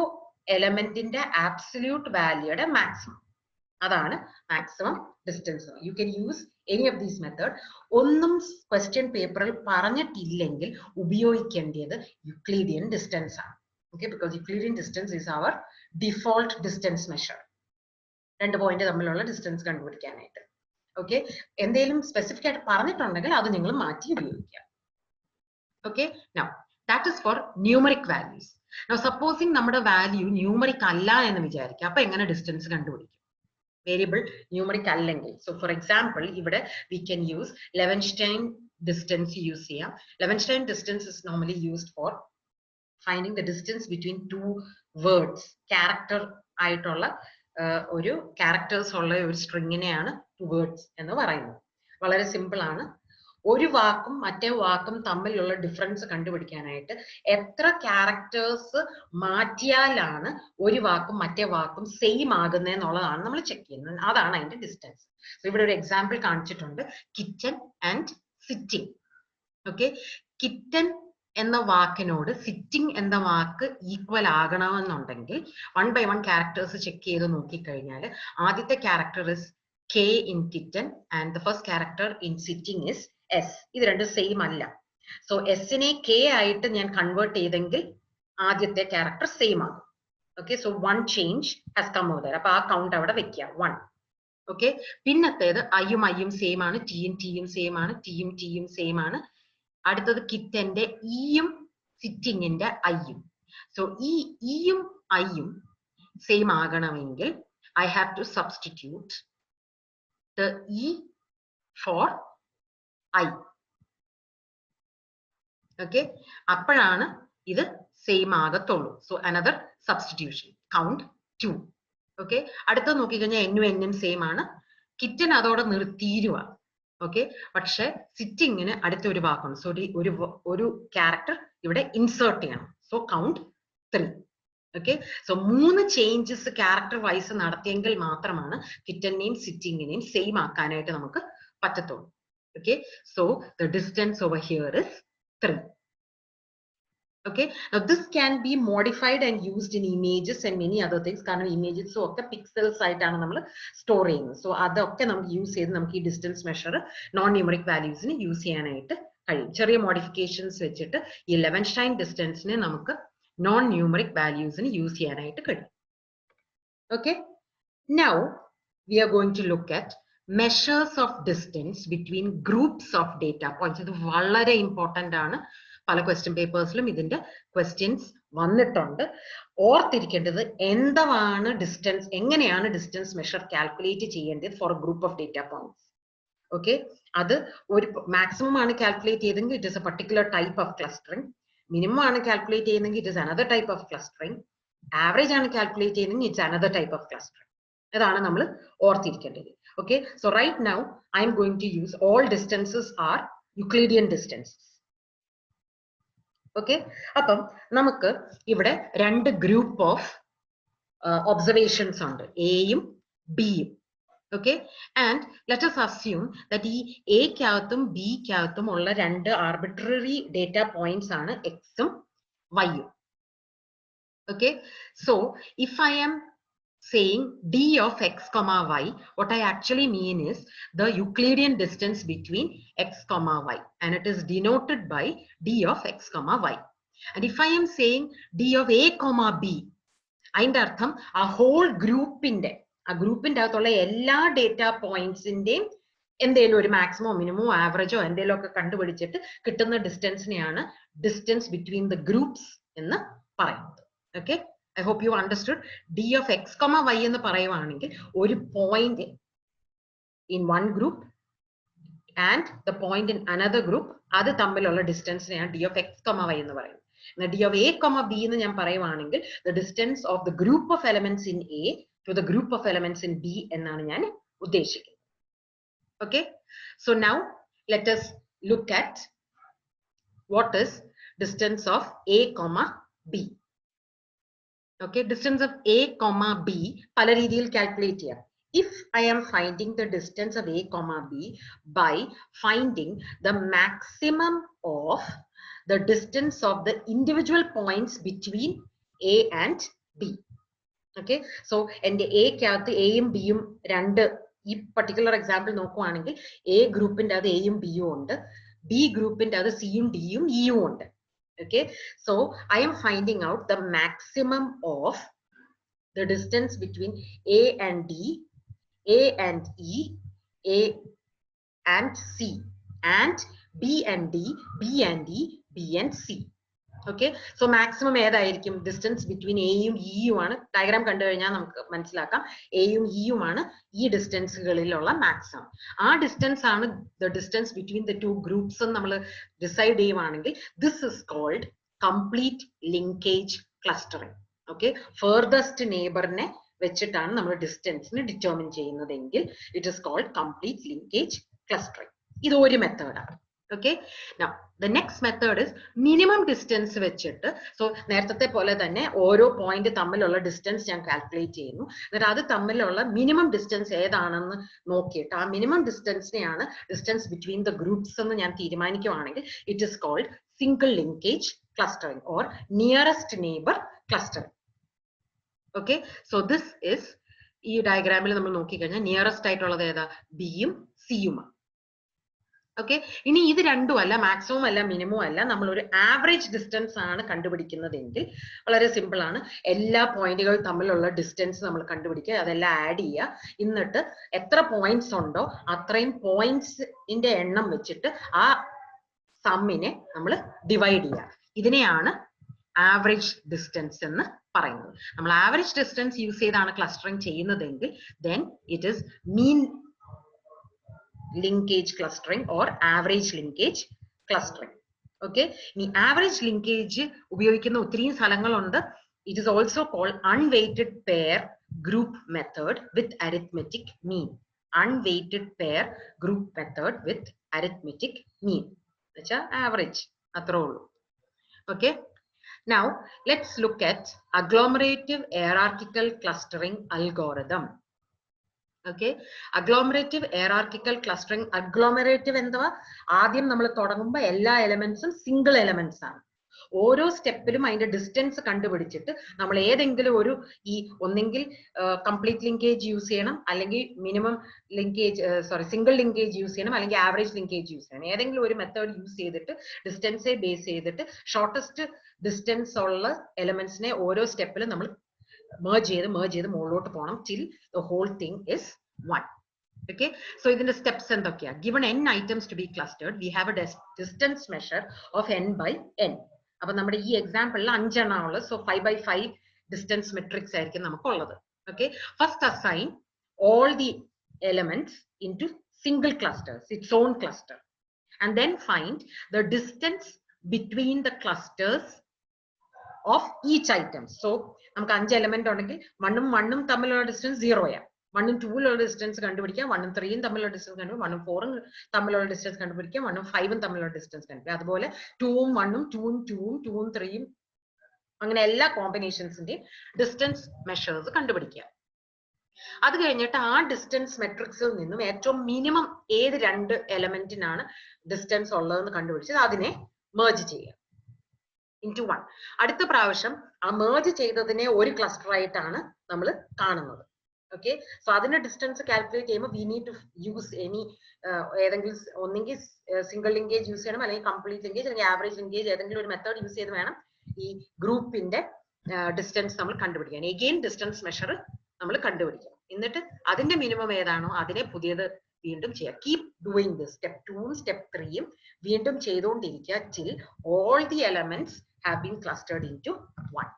എലമെന്റിന്റെ absolute വാല്യൂയുടെ maximum, അതാണ് maximum distance. You can use any of these method. ഒന്നും question പേപ്പറിൽ പറഞ്ഞിട്ടില്ലെങ്കിൽ ഉപയോഗിക്കേണ്ടത് Euclidean distance ആണ്. Okay, because Euclidean distance is our default distance measure. 2 point തമ്മിലുള്ള ഡിസ്റ്റൻസ് കണ്ടുപിടിക്കാനായിട്ട്. ഓക്കെ, എന്തെങ്കിലും സ്പെസിഫിക് ആയിട്ട് പറഞ്ഞിട്ടുണ്ടെങ്കിൽ അത് നിങ്ങൾ മാറ്റി ഉപയോഗിക്കുക. Okay, now that is for numeric values. Now supposing നമ്മുടെ വാല്യൂ ന്യൂമറിക് അല്ല എന്ന് വിചാരിക്കുക. അപ്പൊ എങ്ങനെ ഡിസ്റ്റൻസ് കണ്ടുപിടിക്കും? വേരിയബിൾ ന്യൂമറിക് അല്ലെങ്കിൽ, സോ ഫോർ എക്സാമ്പിൾ ഇവിടെ we can use Levenshtein distance use ചെയ്യാം. Levenshtein distance is normally used for finding the distance between 2 words. Character ആയിട്ടുള്ള ഒരു ക്യാരക്ടേഴ്സ് ഉള്ള ഒരു സ്ട്രിങ്ങിനെയാണ് വേർഡ്സ് എന്ന് പറയുന്നത്. വളരെ സിമ്പിൾ ആണ്. ഒരു വാക്കും മറ്റേ വാക്കും തമ്മിലുള്ള ഡിഫറൻസ് കണ്ടുപിടിക്കാനായിട്ട് എത്ര ക്യാരക്ടേഴ്സ് മാറ്റിയാലാണ് ഒരു വാക്കും മറ്റേ വാക്കും സെയിം ആകുന്നത് എന്നുള്ളതാണ് നമ്മൾ ചെക്ക് ചെയ്യുന്നത്. അതാണ് അതിന്റെ ഡിസ്റ്റൻസ്. ഇവിടെ ഒരു എക്സാമ്പിൾ കാണിച്ചിട്ടുണ്ട്, kitchen and sitting. Okay, kitchen എന്ന വാക്കിനോട് സിറ്റിംഗ് എന്ന വാക്ക് ഈക്വൽ ആകണമെന്നുണ്ടെങ്കിൽ 1 by 1 ക്യാരക്ടേഴ്സ് ചെക്ക് ചെയ്ത് നോക്കിക്കഴിഞ്ഞാൽ ആദ്യത്തെ character is K in kitten and the first character in sitting is S. ഇത് രണ്ടും സെയിം അല്ല. സോ എസിനെ K ആയിട്ട് ഞാൻ കൺവേർട്ട് ചെയ്തെങ്കിൽ ആദ്യത്തെ ക്യാരക്ടർ സെയിം ആകും. Okay, so 1 change has come over. അപ്പൊ ആ കൗണ്ട് അവിടെ വെക്കുക 1. ഓക്കെ, പിന്നത്തേത് ഐയും ഐയും സെയിം ആണ്, ടിയും ടിയും സെയിം ആണ്, ടിയും ടിയും സെയിം ആണ്. അടുത്തത് കിറ്റന്റെ ഇയും സിറ്റിങ്ങിന്റെ ഐയും. സോ ഈ ഇയും ഐയും സെയിം ആകണമെങ്കിൽ I have to substitute the E for I. Okay, അപ്പോഴാണ് ഇത് സെയിം ആകത്തുള്ളൂ. So another substitution, count 2. Okay, അടുത്ത നോക്കിക്കഴിഞ്ഞാൽ എന്നും എന്നും സെയിം ആണ്, കിറ്റൻ അതോടെ നിർത്തിയിരുക. ഓക്കെ, പക്ഷെ സിറ്റിങ്ങിന് അടുത്തൊരു വാക്കുണ്ട്. സോ ഒരു ക്യാരക്ടർ ഇവിടെ ഇൻസേർട്ട് ചെയ്യണം. So count 3. Okay, so 3 changes character wise നടത്തിയെങ്കിൽ മാത്രമാണ് കിറ്റനെയും സിറ്റിങ്ങിനെയും സെയിം ആക്കാനായിട്ട് നമുക്ക് പറ്റത്തുള്ളൂ. Okay, so the distance over here is 3. Okay, now this can be modified and used in images and many other things. കാരണം images ഒക്കെ പിക്സൽസ് ആയിട്ടാണ് നമ്മൾ സ്റ്റോർ ചെയ്യുന്നത്. സോ അതൊക്കെ നമുക്ക് യൂസ് ചെയ്ത് നമുക്ക് ഈ ഡിസ്റ്റൻസ് മെഷർ നോൺ ന്യൂമറിക് വാല്യൂസിന് യൂസ് ചെയ്യാനായിട്ട് കഴിയും. ചെറിയ മോഡിഫിക്കേഷൻസ് വെച്ചിട്ട് ഈ ലെവൻസ്റ്റൈൻ ഡിസ്റ്റൻസിനെ നമുക്ക് നോൺ ന്യൂമറിക് വാല്യൂസിന് യൂസ് ചെയ്യാനായിട്ട് കഴിയും. Okay, now we are going to look at measures of distance between groups of data points. ഇത് വളരെ ഇമ്പോർട്ടന്റ് ആണ്. പല ക്വസ്റ്റ്യൻ പേപ്പേഴ്സിലും ഇതിന്റെ ക്വസ്റ്റ്യൻസ് വന്നിട്ടുണ്ട്. ഓർത്തിരിക്കേണ്ടത് എന്താണ് ഡിസ്റ്റൻസ്, എങ്ങനെയാണ് ഡിസ്റ്റൻസ് മെഷർ കാൽക്കുലേറ്റ് ചെയ്യേണ്ടത് for a group of data points. Okay, അത് ഒരു മാക്സിമം ആണ് കാൽക്കുലേറ്റ് ചെയ്തെങ്കിൽ it is a particular type of clustering. Minimum ആണ് കാൽക്കുലേറ്റ് ചെയ്യുന്നെങ്കിൽ it is another type of clustering. Average ആണ് കാൽക്കുലേറ്റ് ചെയ്യുന്നെങ്കിൽ it's another type of clustering. അതാണ് നമ്മൾ ഓർത്തിരിക്കേണ്ടത്. Okay, so right now I am going to use all distances are Euclidean distances. Okay, അപ്പം നമുക്ക് ഇവിടെ 2 ഗ്രൂപ്പ് ഓഫ് ഒബ്സർവേഷൻസ് ഉണ്ട്, എയും ബിയും. Okay, and let us assume that ഈ എക്കകത്തും ബിക്കകത്തും ഉള്ള 2 ആർബിട്രറി ഡേറ്റ പോയിന്റ്സ് ആണ് എക്സും വൈയും. Okay, so if I am saying d of x comma y, what I actually mean is the Euclidean distance between x comma y, and it is denoted by d of x comma y. And if I am saying d of a comma b, അതിന്റെ അർത്ഥം ആ whole ഗ്രൂപ്പിന്റെ അകത്തുള്ള എല്ലാ data പോയിന്റ്സിന്റെയും എന്തെങ്കിലും ഒരു മാക്സിമോ മിനിമോ ആവറേജോ എന്തെങ്കിലും ഒക്കെ കണ്ടുപിടിച്ചിട്ട് കിട്ടുന്ന ഡിസ്റ്റൻസിനെയാണ് ഡിസ്റ്റൻസ് ബിറ്റ്വീൻ ദ ഗ്രൂപ്പ്സ് എന്ന് പറയുന്നത്. Okay, I hope you understood. d of x comma y എന്ന് പറയുവാണെങ്കിൽ ഒരു point in one group and the point in another group, അത് തമ്മിലുള്ള ഡിസ്റ്റൻസിനെയാണ് d of x comma y എന്ന് പറയുന്നത്. എന്നാൽ d of a comma b എന്ന് ഞാൻ പറയുവാണെങ്കിൽ the distance of the group of elements in A to the group of elements in B എന്നാണ് ഞാൻ ഉദ്ദേശിക്കുന്നത്. Okay, so now let us look at what is distance of A comma B. Okay, distance of A comma B പല രീതിയിൽ calculate ചെയ്യാം. If I am finding the distance of A comma B by finding the maximum of the distance of the individual points between A and B. Okay, so എൻ്റെ എക്കകത്ത് എയും ബിയും 2, ഈ particular example നോക്കുവാണെങ്കിൽ A ഗ്രൂപ്പിന്റെ അത് എയും ബിയും ഉണ്ട്, ബി ഗ്രൂപ്പിന്റെ അത് സിയും ഡിയും ഇയും ഉണ്ട്. Okay, so I am finding out the maximum of the distance between A and D, A and E, A and C, and B and D, B and E, B and C. Okay, so maximum ഏതായിരിക്കും? Distance between എയും ഇയും ആണ്. Diagram കണ്ടു കഴിഞ്ഞാൽ നമുക്ക് മനസ്സിലാക്കാം എയും ഇയും ആണ് ഈ ഡിസ്റ്റൻസുകളിലുള്ള മാക്സിമം. ആ ഡിസ്റ്റൻസ് ആണ് the distance between the 2 groups എന്ന് നമ്മൾ ഡിസൈഡ് ചെയ്യുവാണെങ്കിൽ this is called complete linkage clustering. Okay, farthest നെയ്ബറിനെ വെച്ചിട്ടാണ് നമ്മൾ ഡിസ്റ്റൻസിന് ഡിറ്റർമിൻ ചെയ്യുന്നതെങ്കിൽ it is called complete linkage clustering. ഇത് ഒരു മെത്തേഡാണ്. Okay, now the next method is minimum distance വെച്ചിട്ട്. സോ നേരത്തെ പോലെ തന്നെ ഓരോ പോയിന്റ് തമ്മിലുള്ള ഡിസ്റ്റൻസ് ഞാൻ കാൽക്കുലേറ്റ് ചെയ്യുന്നു. എന്നിട്ട് അത് തമ്മിലുള്ള മിനിമം ഡിസ്റ്റൻസ് ഏതാണെന്ന് നോക്കിയിട്ട് ആ മിനിമം ഡിസ്റ്റൻസിനെയാണ് ഡിസ്റ്റൻസ് ബിറ്റ്വീൻ ദ ഗ്രൂപ്പ്സ് എന്ന് ഞാൻ തീരുമാനിക്കുകയാണെങ്കിൽ it is called single linkage clustering or nearest neighbour clustering. Okay, so this is ഈ ഡയഗ്രാമിൽ നമ്മൾ നോക്കിക്കഴിഞ്ഞാൽ നിയറസ്റ്റ് ആയിട്ടുള്ളത് ഏതാ? ബിയും സിയുമാണ്. ഓക്കെ, ഇനി ഇത് രണ്ടും അല്ല, മാക്സിമം അല്ല, മിനിമം അല്ല, നമ്മൾ ഒരു ആവറേജ് ഡിസ്റ്റൻസ് ആണ് കണ്ടുപിടിക്കുന്നതെങ്കിൽ വളരെ സിമ്പിൾ ആണ്. എല്ലാ പോയിന്റുകൾ തമ്മിലുള്ള ഡിസ്റ്റൻസ് നമ്മൾ കണ്ടുപിടിക്കുക, അതെല്ലാം ആഡ് ചെയ്യുക. എന്നിട്ട് എത്ര പോയിന്റ്സ് ഉണ്ടോ അത്രയും പോയിന്റ്സിന്റെ എണ്ണം വെച്ചിട്ട് ആ സമ്മിനെ നമ്മൾ ഡിവൈഡ് ചെയ്യുക. ഇതിനെയാണ് ആവറേജ് ഡിസ്റ്റൻസ് എന്ന് പറയുന്നത്. നമ്മൾ ആവറേജ് ഡിസ്റ്റൻസ് യൂസ് ചെയ്താണ് ക്ലസ്റ്ററിംഗ് ചെയ്യുന്നതെങ്കിൽ then it is mean linkage clustering or average linkage clustering. Okay, ഈ average linkage ഉപയോഗിക്കുന്ന ഒത്തിരി സ്ഥലങ്ങളുണ്ട്. It is also called unweighted pair group method with arithmetic mean. Unweighted pair group method with arithmetic mean. എന്നുവെച്ചാൽ average അത്രേ ഉള്ളൂ. Okay, now let's look at agglomerative hierarchical clustering algorithm. Okay, agglomerative hierarchical clustering. Agglomerative എന്തുവാ? ആദ്യം നമ്മൾ തുടങ്ങുമ്പോൾ എല്ലാ എലമെന്റ്സും single elements ആണ്. ഓരോ സ്റ്റെപ്പിലും അതിന്റെ ഡിസ്റ്റൻസ് കണ്ടുപിടിച്ചിട്ട് നമ്മൾ ഏതെങ്കിലും ഒരു ഈ ഒന്നെങ്കിൽ കംപ്ലീറ്റ് ലിങ്കേജ് യൂസ് ചെയ്യണം, അല്ലെങ്കിൽ minimum linkage single linkage use ചെയ്യണം, അല്ലെങ്കിൽ ആവറേജ് ലിങ്കേജ് യൂസ് ചെയ്യണം. ഏതെങ്കിലും ഒരു മെത്തേഡ് യൂസ് ചെയ്തിട്ട് ഡിസ്റ്റൻസെ ബേസ് ചെയ്തിട്ട് ഷോർട്ടസ്റ്റ് ഡിസ്റ്റൻസ് ഉള്ള എലമെന്റ്സിനെ ഓരോ സ്റ്റെപ്പിലും നമ്മൾ merge ചെയ്ത് മുകളിലോട്ട് പോകണം till the whole thing is one. Okay, so ഇതിന്റെ സ്റ്റെപ്സ് എന്തൊക്കെയാ? Given n items to be clustered, we have a distance measure of n by n. അപ്പൊ നമ്മുടെ ഈ എക്സാമ്പിളിൽ 5 എണ്ണം ഉള്ളത്. സോ 5 by 5 ഡിസ്റ്റൻസ് മെട്രിക്സ് ആയിരിക്കും നമുക്കുള്ളത്. Okay, first assign all the elements into single clusters, its own cluster, and then find the distance between the clusters of each item. So നമുക്ക് 5 element ഉണ്ടെങ്കിൽ 1 ഉം 1 ഉം തമ്മിലുള്ള ഡിസ്റ്റൻസ് 0 1 ഉം 2 ഉള്ള ഡിസ്റ്റൻസ് കണ്ടുപിടിക്കുക, 1 ഉം 3 ഉം തമ്മിലുള്ള ഡിസ്റ്റൻസ് കണ്ടുപിടിക്കുക, 1 ഉം 4 ഉം തമ്മിലുള്ള ഡിസ്റ്റൻസ് കണ്ടുപിടിക്കുക, 1 ഉം 5 ഉം തമ്മിലുള്ള ഡിസ്റ്റൻസ് കണ്ടുപിടിക്കുക. അതുപോലെ 2 ഉം 1 ഉം 2 ഉം 2 ഉം 2 ഉം 3 ഉം അങ്ങനെ എല്ലാ കോമ്പിനേഷൻസിന്റെയും ഡിസ്റ്റൻസ് മെഷേഴ്സ് കണ്ടുപിടിക്കുക. അത് കഴിഞ്ഞിട്ട് ആ ഡിസ്റ്റൻസ് മെട്രിക്സിൽ നിന്നും ഏറ്റവും മിനിമം ഏത് 2 എലമെന്റിനാണ് ഡിസ്റ്റൻസ് ഉള്ളതെന്ന് കണ്ടുപിടിച്ചത് അതിനെ മെർജ് ചെയ്യുക into one. അടുത്ത പ്രാവശ്യം ആ മെർജ് ചെയ്തതിനെ ഒരു ക്ലസ്റ്റർ ആയിട്ടാണ് നമ്മൾ കാണുന്നത്. ഓക്കെ, സോ അതിന്റെ ഡിസ്റ്റൻസ് കാൽക്കുലേറ്റ് ചെയ്യുമ്പോൾ we need to use any ഏതെങ്കിലും ഒന്നെങ്കിൽ സിംഗിൾ ലിങ്കേജ് യൂസ് ചെയ്യണം, അല്ലെങ്കിൽ കംപ്ലീറ്റ് ലിങ്കേജ്, അല്ലെങ്കിൽ ആവറേജ് ലിങ്കേജ്, ഏതെങ്കിലും ഒരു മെത്തേഡ് യൂസ് ചെയ്ത് വേണം ഈ ഗ്രൂപ്പിന്റെ ഡിസ്റ്റൻസ് നമ്മൾ കണ്ടുപിടിക്കാൻ. എഗെയിൻ ഡിസ്റ്റൻസ് മെഷർ നമ്മൾ കണ്ടുപിടിക്കണം. എന്നിട്ട് അതിന്റെ മിനിമം ഏതാണോ അതിനെ പുതിയത് വീണ്ടും ചെയ്യുക. Keep doing this. Step 2 step 3 വീണ്ടും ചെയ്തുകൊണ്ടിരിക്കുക till all the elements have been clustered into one.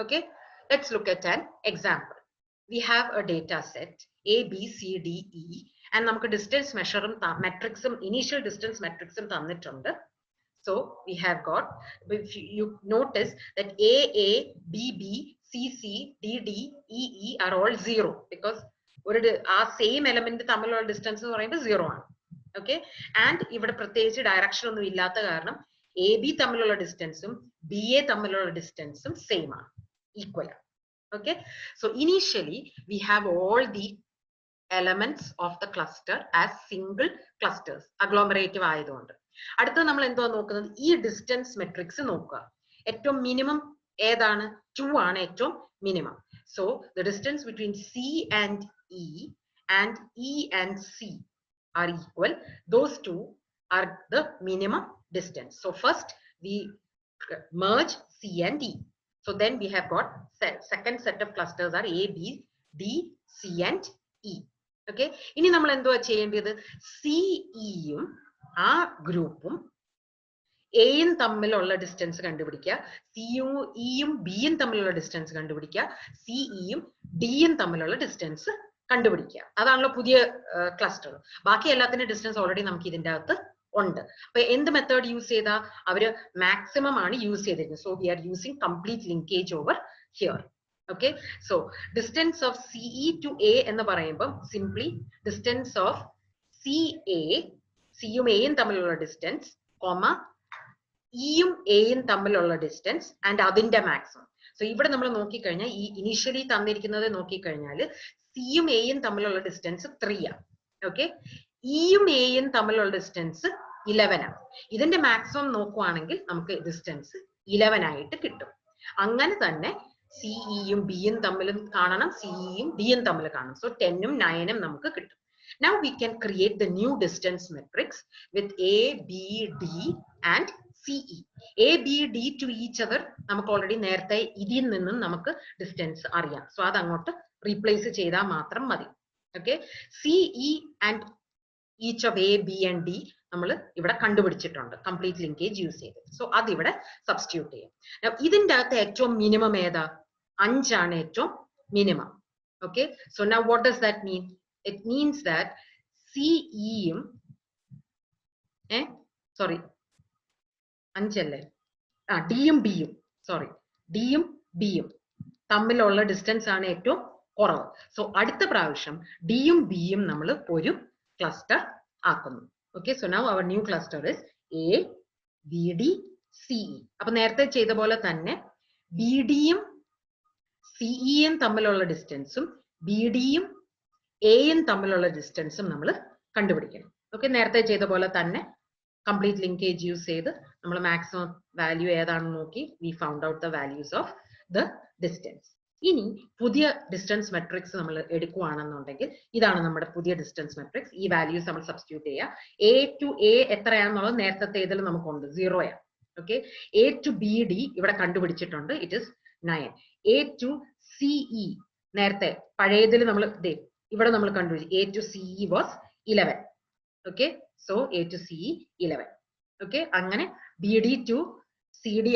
Okay, let's look at an example. We have a data set A, B, C, D, E, and നമുക്ക് distance മെഷറും മെട്രിക്സും initial distance മെട്രിക്സും തന്നിട്ടുണ്ട്. So we have got, if you notice that A, B, B, C, C, D, D, E, E are all 0 because ഒരു ആ same element തമ്മിലുള്ള distance എന്ന് പറയുമ്പോൾ 0 ആണ്. Okay, and ഇവിടെ പ്രത്യേകിച്ച് ഡയറക്ഷൻ ഒന്നും ഇല്ലാത്ത കാരണം എ ബി തമ്മിലുള്ള ഡിസ്റ്റൻസും ബി എ തമ്മിലുള്ള ഡിസ്റ്റൻസും സെയിം ആണ്, ഈക്വൽ ആണ്. Okay, so initially we have all the elements of the cluster as single clusters, agglomerative ആയതുകൊണ്ട്. അടുത്തത് നമ്മൾ എന്തുവാ നോക്കുന്നത്? ഈ ഡിസ്റ്റൻസ് മെട്രിക്സ് നോക്കുക. ഏറ്റവും മിനിമം ഏതാണ്? 2 ആണ് ഏറ്റവും minimum. So the distance between C and E and E and C are equal. Those two are the minimum distance. So first we merge C and E. So then we have got second set of clusters are A, B, D, C and E. Okay. ഇനി നമ്മൾ എന്തുവാ ചെയ്യേണ്ടത്? C, E യും ആ ഗ്രൂപ്പും എയും തമ്മിലുള്ള distance കണ്ടുപിടിക്കുക, സിയും ഇയും ബിയും തമ്മിലുള്ള ഡിസ്റ്റൻസ് കണ്ടുപിടിക്കുക, സിഇയും ഡിയും തമ്മിലുള്ള ഡിസ്റ്റൻസ് കണ്ടുപിടിക്കുക. അതാണല്ലോ പുതിയ ക്ലസ്റ്റർ. ബാക്കി എല്ലാത്തിന്റെ ഡിസ്റ്റൻസ് ഓൾറെഡി നമുക്ക് ഇതിന്റെ അകത്ത് ഉണ്ട്. അപ്പൊ എന്ത് മെത്തേഡ് യൂസ് ചെയ്താൽ അവര് മാക്സിമം ആണ് യൂസ് ചെയ്തിരുന്നത്. So we are using complete linkage over here. Okay, so distance of CE to A എന്ന് പറയുമ്പോൾ simply distance of CA, സിയും എയും തമ്മിലുള്ള ഡിസ്റ്റൻസ്, ഇയും എയും തമ്മിലുള്ള ഡിസ്റ്റൻസ് ആൻഡ് അതിന്റെ മാക്സിമം. സോ ഇവിടെ നമ്മൾ നോക്കിക്കഴിഞ്ഞാൽ ഈ ഇനീഷ്യലി തന്നിരിക്കുന്നത് നോക്കിക്കഴിഞ്ഞാൽ സിയും എയും തമ്മിലുള്ള ഡിസ്റ്റൻസ് 3 ആണ്. ഓക്കെ, ഇയും എയും തമ്മിലുള്ള ഡിസ്റ്റൻസ് 11 ആണ്. ഇതിന്റെ മാക്സിമം നോക്കുവാണെങ്കിൽ നമുക്ക് ഡിസ്റ്റൻസ് 11 ആയിട്ട് കിട്ടും. അങ്ങനെ തന്നെ സിഇയും ബിയും തമ്മിലും കാണണം, സിഇയും ഡിയും തമ്മിൽ കാണണം. സോ 10ഉം 9ഉം നമുക്ക് കിട്ടും. Now we can create the new distance matrix with A, B, D and CE. A, B, D to each other നമുക്ക് ഓൾറെഡി നേരത്തെ ഇതിൽ നിന്നും നമുക്ക് ഡിസ്റ്റൻസ് അറിയാം. സോ അത് അങ്ങോട്ട് റീപ്ലേസ് ചെയ്താൽ മാത്രം മതി. Okay, CE and each of A, B and D നമ്മൾ ഇവിടെ കണ്ടുപിടിച്ചിട്ടുണ്ട് കംപ്ലീറ്റ് ലിങ്കേജ് യൂസ് ചെയ്ത്. സോ അതിവിടെ സബ്സ്റ്റിറ്റ്യൂട്ട് ചെയ്യാം. ഇതിൻ്റെ അകത്ത് ഏറ്റവും മിനിമം ഏതാ? 5 ആണ് ഏറ്റവും minimum. Okay, so now what does that mean? It means that CEയും സോറി 5 അല്ലേ, ഡിയും ബിയും ഡിയും ബിയും തമ്മിലുള്ള ഡിസ്റ്റൻസ് ആണ് ഏറ്റവും കുറവ്. സോ അടുത്ത പ്രാവശ്യം ഡിയും ബിയും നമ്മൾ ഒരു ക്ലസ്റ്റർ ആക്കുന്നു. Okay, so now our new cluster is A B D CE. അപ്പൊ നേരത്തെ ചെയ്ത പോലെ തന്നെ ബി ഡിയും സിഇയും തമ്മിലുള്ള ഡിസ്റ്റൻസും ബി ഡിയും എയും തമ്മിലുള്ള ഡിസ്റ്റൻസും നമ്മൾ കണ്ടുപിടിക്കണം. ഓക്കെ, നേരത്തെ ചെയ്ത പോലെ തന്നെ കംപ്ലീറ്റ് ലിങ്കേജ് യൂസ് ചെയ്ത് നമ്മൾ മാക്സിമം വാല്യൂ ഏതാണെന്ന് നോക്കി we found out the values of the distance. ഇനി പുതിയ ഡിസ്റ്റൻസ് മെട്രിക്സ് നമ്മൾ എടുക്കുകയാണെന്നുണ്ടെങ്കിൽ ഇതാണ് നമ്മുടെ പുതിയ ഡിസ്റ്റൻസ് മെട്രിക്സ്. ഈ വാല്യൂസ് നമ്മൾ സബ്സ്റ്റിറ്റ്യൂട്ട് ചെയ്യുക. എ ടു എ എത്രയാണെന്നുള്ളത് നേരത്തെ ഇതിൽ നമുക്കുണ്ട്, 0 ആണ്. Okay, A to B D ഇവിടെ കണ്ടുപിടിച്ചിട്ടുണ്ട്, it is 9. A to C E നേരത്തെ പഴയതിൽ നമ്മൾ ഇവിടെ നമ്മൾ കണ്ടുപിടിച്ചു, A to C E was 11. Okay, so A to C E 11. Okay, അങ്ങനെ B D to C D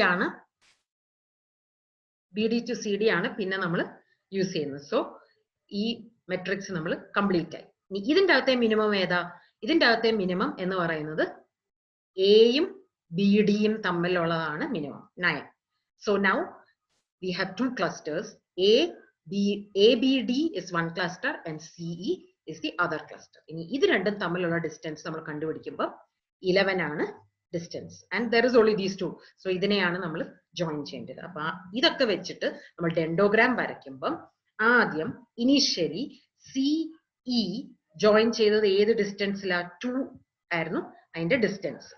ആണ്, പിന്നെ നമ്മൾ യൂസ് ചെയ്യുന്നത്. സോ ഈ മെട്രിക്സ് നമ്മൾ കംപ്ലീറ്റ് ആയി. ഇനി ഇതിൻ്റെ അകത്തെ മിനിമം ഏതാ? ഇതിൻ്റെ അകത്തെ മിനിമം എന്ന് പറയുന്നത് എയും ബി ഡിയും തമ്മിലുള്ളതാണ് minimum, 9. So now we have 2 clusters. ABD is one cluster and CE is the other cluster. ഇനി ഇത് രണ്ടും തമ്മിലുള്ള ഡിസ്റ്റൻസ് നമ്മൾ കണ്ടുപിടിക്കുമ്പോൾ 11 ആണ് distance and there is only these two. So ഇതിനെയാണ് നമ്മൾ ജോയിൻ ചെയ്യേണ്ടത്. അപ്പൊ ഇതൊക്കെ വെച്ചിട്ട് നമ്മൾ ഡെൻഡോഗ്രാം വരയ്ക്കുമ്പോൾ ആദ്യം ഇനീഷ്യലി CE ജോയിൻ ചെയ്തത് ഏത് ഡിസ്റ്റൻസിലാ? 2 ആയിരുന്നു അതിന്റെ ഡിസ്റ്റൻസ്.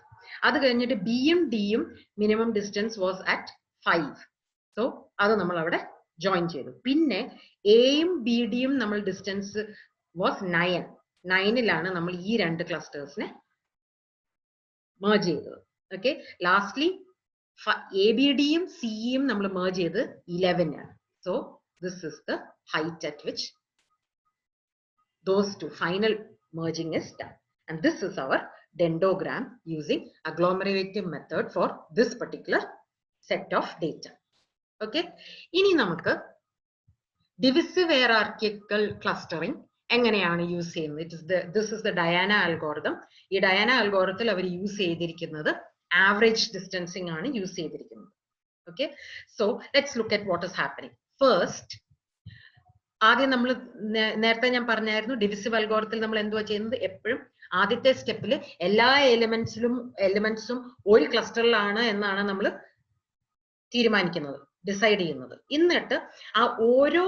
അത് കഴിഞ്ഞിട്ട് ബിയും ഡിയും minimum distance was at 5. So അത് നമ്മൾ അവിടെ ജോയിൻ ചെയ്തു. പിന്നെ എയും ബി ഡിയും നമ്മൾ ഡിസ്റ്റൻസ് വാസ് 9. 9ലാണ് നമ്മൾ ഈ 2 ക്ലസ്റ്റേഴ്സിനെ മെർജ് ചെയ്തത്. ഓക്കെ, ലാസ്റ്റ്ലി എ ബി ഡിയും സിയും നമ്മൾ മെർജ് ചെയ്ത് 11 ആണ്. So this is the height at which those two final merging is done, and this is our dendrogram using agglomerative method for this particular set of data. Okay, ഇനി നമുക്ക് divisive hierarchical clustering എങ്ങനെയാണ് use ചെയ്യുന്നത്? This is the Diana algorithm. ഈ Diana algorithm അവർ use ചെയ്തിരിക്കുന്നത് average distancing ആണ് use ചെയ്തിരിക്കുന്നത്. Okay, so let's look at what is happening. First, ആദ്യം നമ്മൾ നേരത്തെ ഞാൻ പറഞ്ഞായിരുന്നു ഡിവിസിവ് അൽഗോരിതത്തിൽ നമ്മൾ എന്തുവാ ചെയ്യുന്നത്? എപ്പോഴും ആദ്യത്തെ സ്റ്റെപ്പിൽ എല്ലാ എലിമെന്റ്സും ഒരു ക്ലസ്റ്ററിലാണ് എന്നാണ് നമ്മൾ തീരുമാനിക്കുന്നത്, ഡിസൈഡ് ചെയ്യുന്നത്. എന്നിട്ട് ആ ഓരോ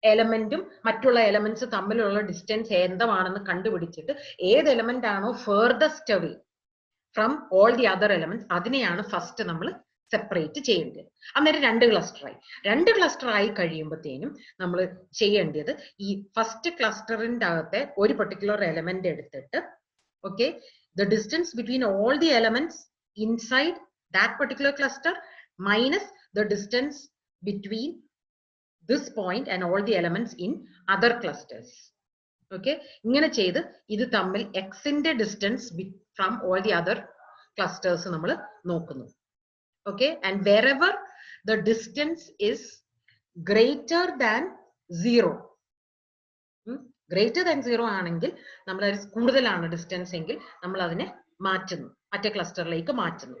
എലമെന്റും മറ്റുള്ള എലമെന്റ്സ് തമ്മിലുള്ള ഡിസ്റ്റൻസ് എന്താണെന്ന് കണ്ടുപിടിച്ചിട്ട് ഏത് എലമെന്റ് ആണോ farthest away from all the other elements അതിനെയാണ് ഫസ്റ്റ് നമ്മൾ സെപ്പറേറ്റ് ചെയ്യേണ്ടത്. അന്നേരം 2 ക്ലസ്റ്റർ ആയി കഴിയുമ്പോഴത്തേനും നമ്മൾ ചെയ്യേണ്ടത് ഈ ഫസ്റ്റ് ക്ലസ്റ്ററിന്റെ അകത്തെ ഒരു പെർട്ടിക്കുലർ എലമെന്റ് എടുത്തിട്ട് okay the distance between all the elements inside that particular cluster minus the distance between this point and all the elements in other clusters. Okay, ഇങ്ങനെ ചെയ്ത് ഇത് തമ്മിൽ എക്സിന്റെ distance from all the other clusters നമ്മൾ നോക്കുന്നു. Okay, and wherever the distance is greater than 0, greater than 0 ആണെങ്കിൽ നമ്മൾ കൂടുതലാണ് ഡിസ്റ്റൻസ് എങ്കിൽ നമ്മൾ അതിനെ മാറ്റുന്നു, മറ്റേ ക്ലസ്റ്ററിലേക്ക് മാറ്റുന്നു.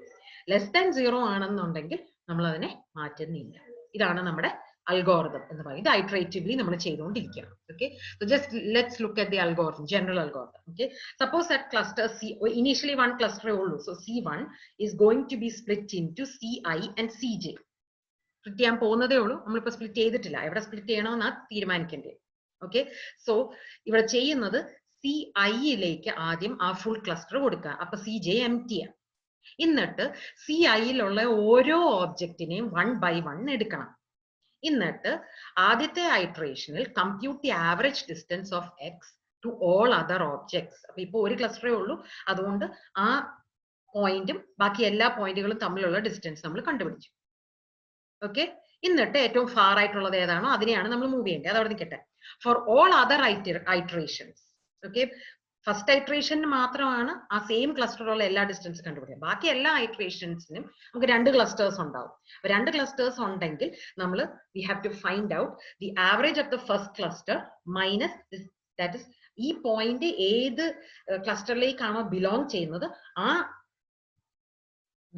ലെസ് ദാൻ 0 ആണെന്നുണ്ടെങ്കിൽ നമ്മൾ അതിനെ മാറ്റുന്നില്ല. ഇതാണ് നമ്മുടെ algorithm എന്ന് പറയും. ഇത് iteratively നമ്മൾ ചെയ്തുകൊണ്ടിരിക്കുകയാണ്. Okay, so just let's look at the algorithm, general algorithm. Okay, suppose that cluster C, initially one cluster only, so C1 is going to be split into Ci and Cj. Split ചെയ്യാൻ പോകുന്നതേ ഉള്ളൂ, നമ്മളിപ്പോ split ചെയ്തിട്ടില്ല, എവിടെ split ചെയ്യണമെന്നാ തീരുമാനിക്കേണ്ടത്. Okay, so ഇവിടെ ചെയ്യുന്നത് Ci-യിലേക്ക് ആദ്യം ആ ഫുൾ ക്ലസ്റ്റർ കൊടുക്കുക. അപ്പൊ Cj empty ആണ്. എന്നിട്ട് Ci-യിലുള്ള ഓരോ ഓബ്ജക്റ്റിനെയും 1 by 1 എടുക്കണം. എന്നിട്ട് ആദ്യത്തെ ഐറ്ററേഷനിൽ compute the average distance of X to all other objects. അപ്പൊ ഇപ്പൊ ഒരു ക്ലസ്റ്ററേ ഉള്ളൂ, അതുകൊണ്ട് ആ പോയിന്റും ബാക്കി എല്ലാ പോയിന്റുകളും തമ്മിലുള്ള ഡിസ്റ്റൻസ് നമ്മൾ കണ്ടുപിടിച്ചു. ഓക്കെ, എന്നിട്ട് ഏറ്റവും ഫാർ ആയിട്ടുള്ളത് ഏതാണോ അതിനെയാണ് നമ്മൾ മൂവ് ചെയ്യേണ്ടത്. അത് അവിടെ നിൽക്കട്ടെ. For all other iterations, okay, first ഐറ്ററേഷന് മാത്രമാണ് ആ സെയിം ക്ലസ്റ്ററുള്ള എല്ലാ ഡിസ്റ്റൻസ് കണ്ടുപിടിക്കുക. ബാക്കി എല്ലാ ഐറ്ററേഷൻസിനും നമുക്ക് 2 ക്ലസ്റ്റേഴ്സ് ഉണ്ടാവും. 2 ക്ലസ്റ്റേഴ്സ് ഉണ്ടെങ്കിൽ നമ്മൾ we have to find out the average of the first cluster minus that is ഈ പോയിന്റ് ഏത് ക്ലസ്റ്ററിലേക്കാണോ ബിലോങ് ചെയ്യുന്നത് ആ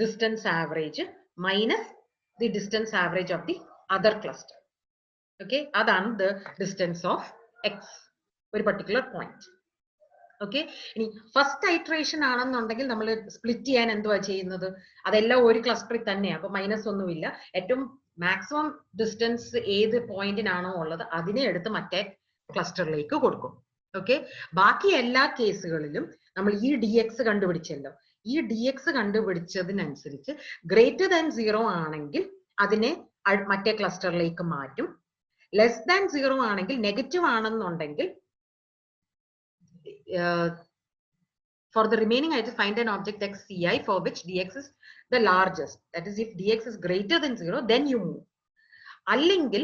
distance average minus the distance average of the other cluster. Okay, അതാണ് the distance of x ഒരു particular point. Okay, ഇനി first iteration ആണെന്നുണ്ടെങ്കിൽ നമ്മൾ സ്പ്ലിറ്റ് ചെയ്യാൻ എന്തുവാ ചെയ്യുന്നത്, അതെല്ലാം ഒരു ക്ലസ്റ്ററിൽ തന്നെയാണ്, അപ്പൊ മൈനസ് ഒന്നുമില്ല. ഏറ്റവും മാക്സിമം ഡിസ്റ്റൻസ് ഏത് പോയിന്റിനാണോ ഉള്ളത് അതിനെ എടുത്ത് മറ്റേ ക്ലസ്റ്ററിലേക്ക് കൊടുക്കും. ഓക്കെ, ബാക്കി എല്ലാ കേസുകളിലും നമ്മൾ ഈ dx കണ്ടുപിടിച്ചല്ലോ, ഈ dx കണ്ടുപിടിച്ചതിനനുസരിച്ച് ഗ്രേറ്റർ ദാൻ 0 ആണെങ്കിൽ അതിനെ മറ്റേ ക്ലസ്റ്ററിലേക്ക് മാറ്റും. ലെസ് ദാൻ 0 ആണെങ്കിൽ നെഗറ്റീവ് ആണെന്നുണ്ടെങ്കിൽ for the remaining I just find an object x Ci for which dx is the largest. That is, if dx is greater than 0 then you move. അല്ലെങ്കിൽ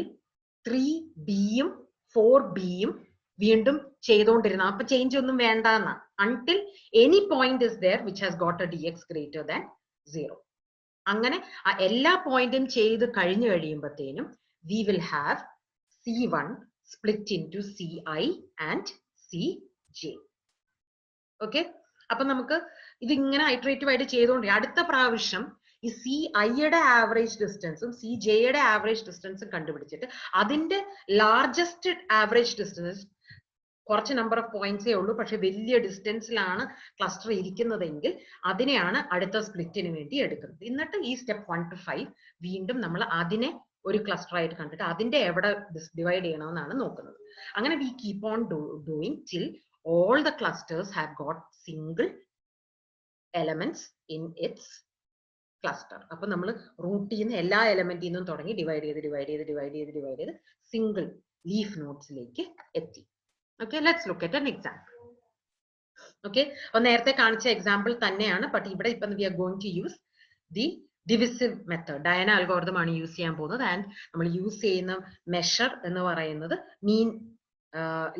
3b യും 4b യും വീണ്ടും ചെയ്തുകൊണ്ടിരുന്ന, അപ്പൊ change ഒന്നും വേണ്ട എന്നാ, until any point is there which has got a dx greater than 0. അങ്ങനെ ആ എല്ലാ പോയിന്റും ചെയ്ത് കഴിഞ്ഞു കഴിയുമ്പോഴത്തേനും we will have C1 split into Ci and Cj. Okay, അപ്പൊ നമുക്ക് ഇതിങ്ങനെ ഐറ്ററേറ്റീവ് ആയിട്ട് ചെയ്തുകൊണ്ട് അടുത്ത പ്രാവശ്യം ഈ Ci-യുടെ ആവറേജ് ഡിസ്റ്റൻസും Cj-യുടെ ആവറേജ് ഡിസ്റ്റൻസും കണ്ടുപിടിച്ചിട്ട് അതിന്റെ ലാർജസ്റ്റ് ആവറേജ് ഡിസ്റ്റൻസ്, കുറച്ച് നമ്പർ ഓഫ് പോയിന്റ്സേ ഉള്ളൂ പക്ഷെ വലിയ ഡിസ്റ്റൻസിലാണ് ക്ലസ്റ്റർ ഇരിക്കുന്നതെങ്കിൽ അതിനെയാണ് അടുത്ത സ്പ്ലിറ്റിന് വേണ്ടി എടുക്കുന്നത്. എന്നിട്ട് ഈ സ്റ്റെപ്പ് 1 to 5 വീണ്ടും നമ്മൾ അതിനെ ഒരു ക്ലസ്റ്റർ ആയിട്ട് കണ്ടിട്ട് അതിന്റെ എവിടെ ഡിവൈഡ് ചെയ്യണമെന്നാണ് നോക്കുന്നത്. അങ്ങനെ we keep on doing till all the clusters have got single elements in its cluster. അപ്പൊ നമ്മൾ റൂട്ട് ചെയ്യുന്ന എല്ലാ എലമെന്റിൽ നിന്നും തുടങ്ങി ഡിവൈഡ് ചെയ്ത് സിംഗിൾ ലീഫ് നോഡ്സിലേക്ക് എത്തി. Okay, let's look at an example. Okay, അപ്പോൾ നേരത്തെ കാണിച്ച എക്സാമ്പിൾ തന്നെയാണ്, ബട്ട് ഇവിടെ ഇപ്പം we are going to use the divisive method. Diana algorithm ആണ് യൂസ് ചെയ്യാൻ പോകുന്നത്. ആൻഡ് നമ്മൾ യൂസ് ചെയ്യുന്ന മെഷർ എന്ന് പറയുന്നത് മീൻ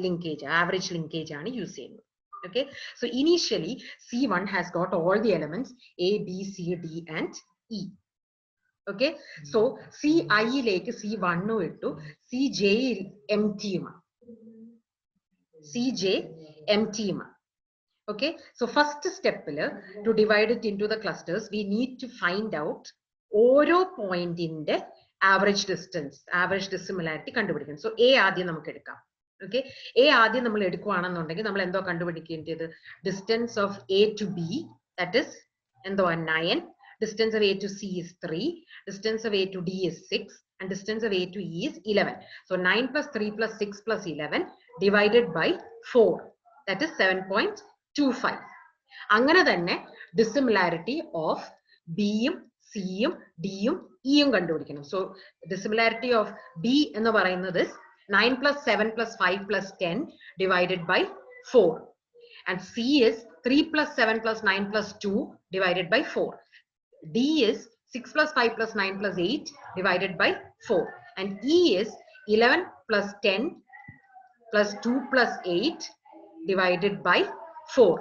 linkage, average linkage ആണ് യൂസ് ചെയ്യുന്നത്. Okay, so initially C1 has got all the elements A, B, C, D and E. Okay, so Ci lake C1 ഇട്ടു, Cj empty ആണ്, Cj empty ആണ്. Okay, so first step to divide it into the clusters we need to find out ഓരോ പോയിന്റിന്റെ average distance, average dissimilarity കണ്ടുപിടിക്കണം. So A ആദ്യം നമുക്ക് എടുക്കാം. Okay, A ആദ്യം നമ്മൾ എടുക്കുകയാണെന്നുണ്ടെങ്കിൽ നമ്മൾ എന്തോ കണ്ടുപിടിക്കേണ്ടത്, distance of A to B, that is എന്തോ 9, distance of A to C is 3, distance of A to D is 6 and distance of A to E is 11. So 9 plus 3 plus 6 plus 11 divided by 4, that is 7.25. അങ്ങനെ തന്നെ dissimilarity of B യും C യും D യും E യും കണ്ടുപിടിക്കണം. So dissimilarity of B എന്ന് പറയുന്നത് 9 plus 7 plus 5 plus 10 divided by 4, and C is 3 plus 7 plus 9 plus 2 divided by 4. D is 6 plus 5 plus 9 plus 8 divided by 4, and E is 11 plus 10 plus 2 plus 8 divided by 4.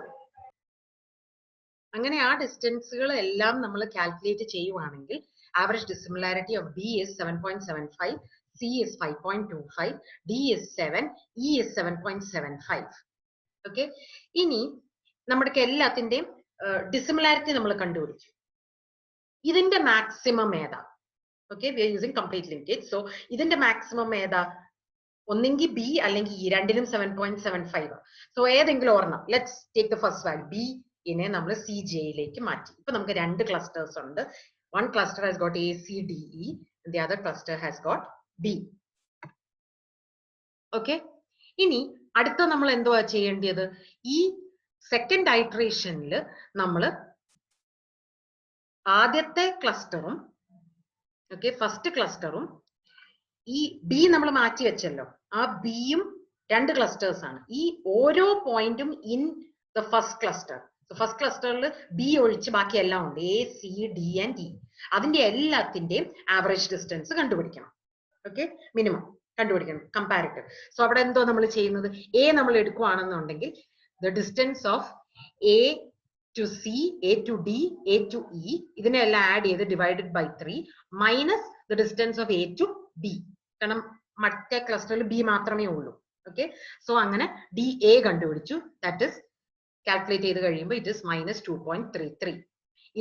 അങ്ങനെ ആ ഡിസ്റ്റൻസുകൾ എല്ലാം നമ്മൾ calculate ചെയ്യുവാണെങ്കിൽ average dissimilarity of B is 7.75, C is 5.25, D is 7, E is 7.75. Okay, ഇനി നമ്മുടെ എല്ലാത്തിന്റെയും dissimilarity നമ്മൾ കണ്ടുപിടിച്ചു. ഇതിന്റെ മാക്സിമം ഏതാ? Okay, we are using complete linkage. So ഇതിന്റെ maximum ഏതാ? ഒന്നെങ്കിൽ ബി അല്ലെങ്കിൽ ഇ, രണ്ടിലും 7.75. സോ ഏതെങ്കിലും ഒരെണ്ണം. Let's take the first value B ഇനെ നമ്മൾ സി ജെയിലേക്ക് മാറ്റി. ഇപ്പൊ നമുക്ക് രണ്ട് ക്ലസ്റ്റേഴ്സ് ഉണ്ട്. One cluster has got A, C, D, E, and the other cluster has got B. Okay, ഇനി അടുത്ത നമ്മൾ എന്തുവാ ചെയ്യേണ്ടത്? ഈ സെക്കൻഡ് ഐറ്ററേഷനിൽ നമ്മൾ ആദ്യത്തെ ക്ലസ്റ്ററും ഫസ്റ്റ് ക്ലസ്റ്ററും ഈ ബി നമ്മൾ മാറ്റി വെച്ചല്ലോ, ആ ബിയും രണ്ട് ക്ലസ്റ്റേഴ്സ് ആണ്. ഈ ഓരോ പോയിന്റും in the first cluster. First ക്ലസ്റ്ററിൽ ബി ഒഴിച്ച് ബാക്കി എല്ലാം ഉണ്ട്, A, C, D and E. അതിന്റെ എല്ലാത്തിന്റെയും ആവറേജ് ഡിസ്റ്റൻസ് കണ്ടുപിടിക്കണം. ഓക്കെ, മിനിമം കണ്ടുപിടിക്കണം, കമ്പാരിറ്റീവ്. സോ അവിടെ എന്തോ നമ്മൾ ചെയ്യുന്നത്, എ നമ്മൾ എടുക്കുകയാണെന്നുണ്ടെങ്കിൽ the distance of A to C, A to D, A to E, ഇതിനെല്ലാം ആഡ് ചെയ്ത് divided by 3 minus the distance of A to B. കാരണം മറ്റേ ക്ലസ്റ്ററിൽ ബി മാത്രമേ ഉള്ളൂ. ഓക്കെ, സോ അങ്ങനെ ഡി എ കണ്ടുപിടിച്ചു. ദാറ്റ് ഇസ് കാൽക്കുലേറ്റ് ചെയ്ത് കഴിയുമ്പോൾ ഇറ്റ് ഇസ് -2.33.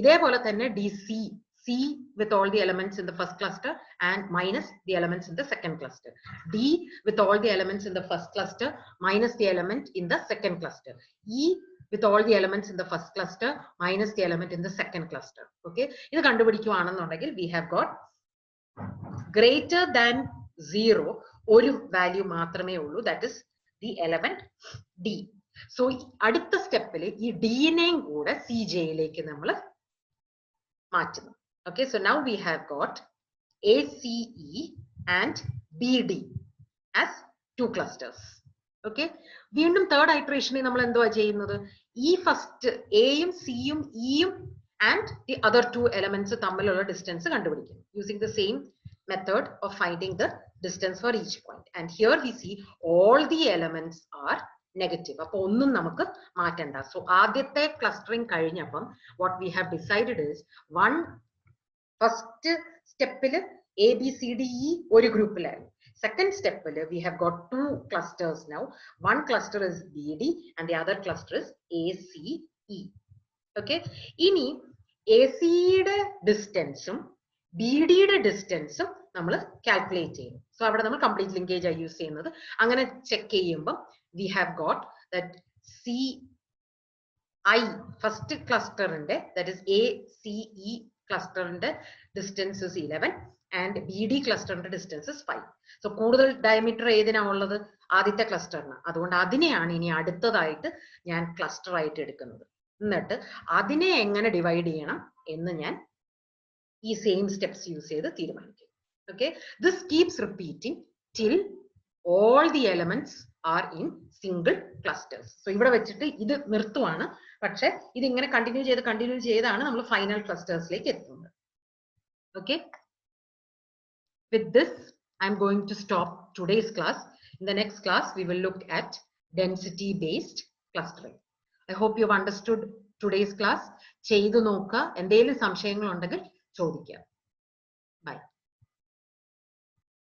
ഇതേപോലെ തന്നെ D C, C with all the elements in the first cluster and minus the elements in the second cluster. D with all the elements in the first cluster minus the element in the second cluster. E with all the elements in the first cluster minus the element in the second cluster. Okay, ഇത് കണ്ടുപിടിക്കുകയാണെന്നുണ്ടെങ്കിൽ we have got greater than 0 ഒരു value മാത്രമേ ഉള്ളൂ, that is the element D. So അടുത്ത സ്റ്റെപ്പിൽ ഈ D നെയും കൂടെ CJ യിലേക്ക് നമ്മൾ മാറ്റുന്നു. Okay, so now we have got ACE and BD as two clusters. Okay, വീണ്ടും തേർഡ് ഐറ്ററേഷനിൽ നമ്മൾ എന്തുവാ ചെയ്യുന്നത്, ഈ ഫസ്റ്റ് എയും സിയും ഇയും and the other two elements തമ്മിലുള്ള ഡിസ്റ്റൻസ് കണ്ടുപിടിക്കും using the same method of finding the distance for each point. And here we see all the elements are negative. അപ്പൊ ഒന്നും നമുക്ക് മാറ്റണ്ട. സോ ആദ്യത്തെ ക്ലസ്റ്ററിംഗ് കഴിഞ്ഞപ്പം what we have decided is one first സ്റ്റെപ്പിൽ A B C D E ഒരു ഗ്രൂപ്പിലായിരുന്നു. Second step, we have got two clusters now. One cluster is BD and the other cluster is ACE. Okay, ini ACE യുടെ ഡിസ്റ്റൻസും BD യുടെ ഡിസ്റ്റൻസും നമ്മൾ calculate ചെയ്യും. So അവിടെ നമ്മൾ complete linkage ആയി use ചെയ്യുന്നത്. അങ്ങനെ ചെക്ക് ചെയ്യുമ്പോൾ we have got that CI first ക്ലസ്റ്ററിന്റെ, that is ACE ക്ലസ്റ്ററിന്റെ ഡിസ്റ്റൻസ് is 11 and BD ക്ലസ്റ്ററിന്റെ ഡിസ്റ്റൻസ് is 5. സോ കൂടുതൽ ഡയമീറ്റർ ഏതിനാ ഉള്ളത്, ആദ്യത്തെ ക്ലസ്റ്ററിന്. അതുകൊണ്ട് അതിനെയാണ് ഇനി അടുത്തതായിട്ട് ഞാൻ ക്ലസ്റ്റർ ആയിട്ട് എടുക്കുന്നത്. എന്നിട്ട് അതിനെ എങ്ങനെ ഡിവൈഡ് ചെയ്യണം എന്ന് ഞാൻ ഈ സെയിം സ്റ്റെപ്സ് യൂസ് ചെയ്ത് തീരുമാനിക്കും. Okay, this keeps repeating till all the elements are in single clusters. So ഇവിടെ വെച്ചിട്ട് ഇത് നിർത്തുവാണ്, പക്ഷെ ഇതിങ്ങനെ കണ്ടിന്യൂ ചെയ്താണ് നമ്മൾ ഫൈനൽ ക്ലസ്റ്റേഴ്സിലേക്ക് എത്തുന്നത്. Okay, with this I'm going to stop today's class. In the next class we will look at density based clustering. I hope you have understood today's class. ചെയ്തു നോക്കുക, എന്തെങ്കിലും സംശയങ്ങൾ ഉണ്ടെങ്കിൽ ചോദിക്കുക. Bye.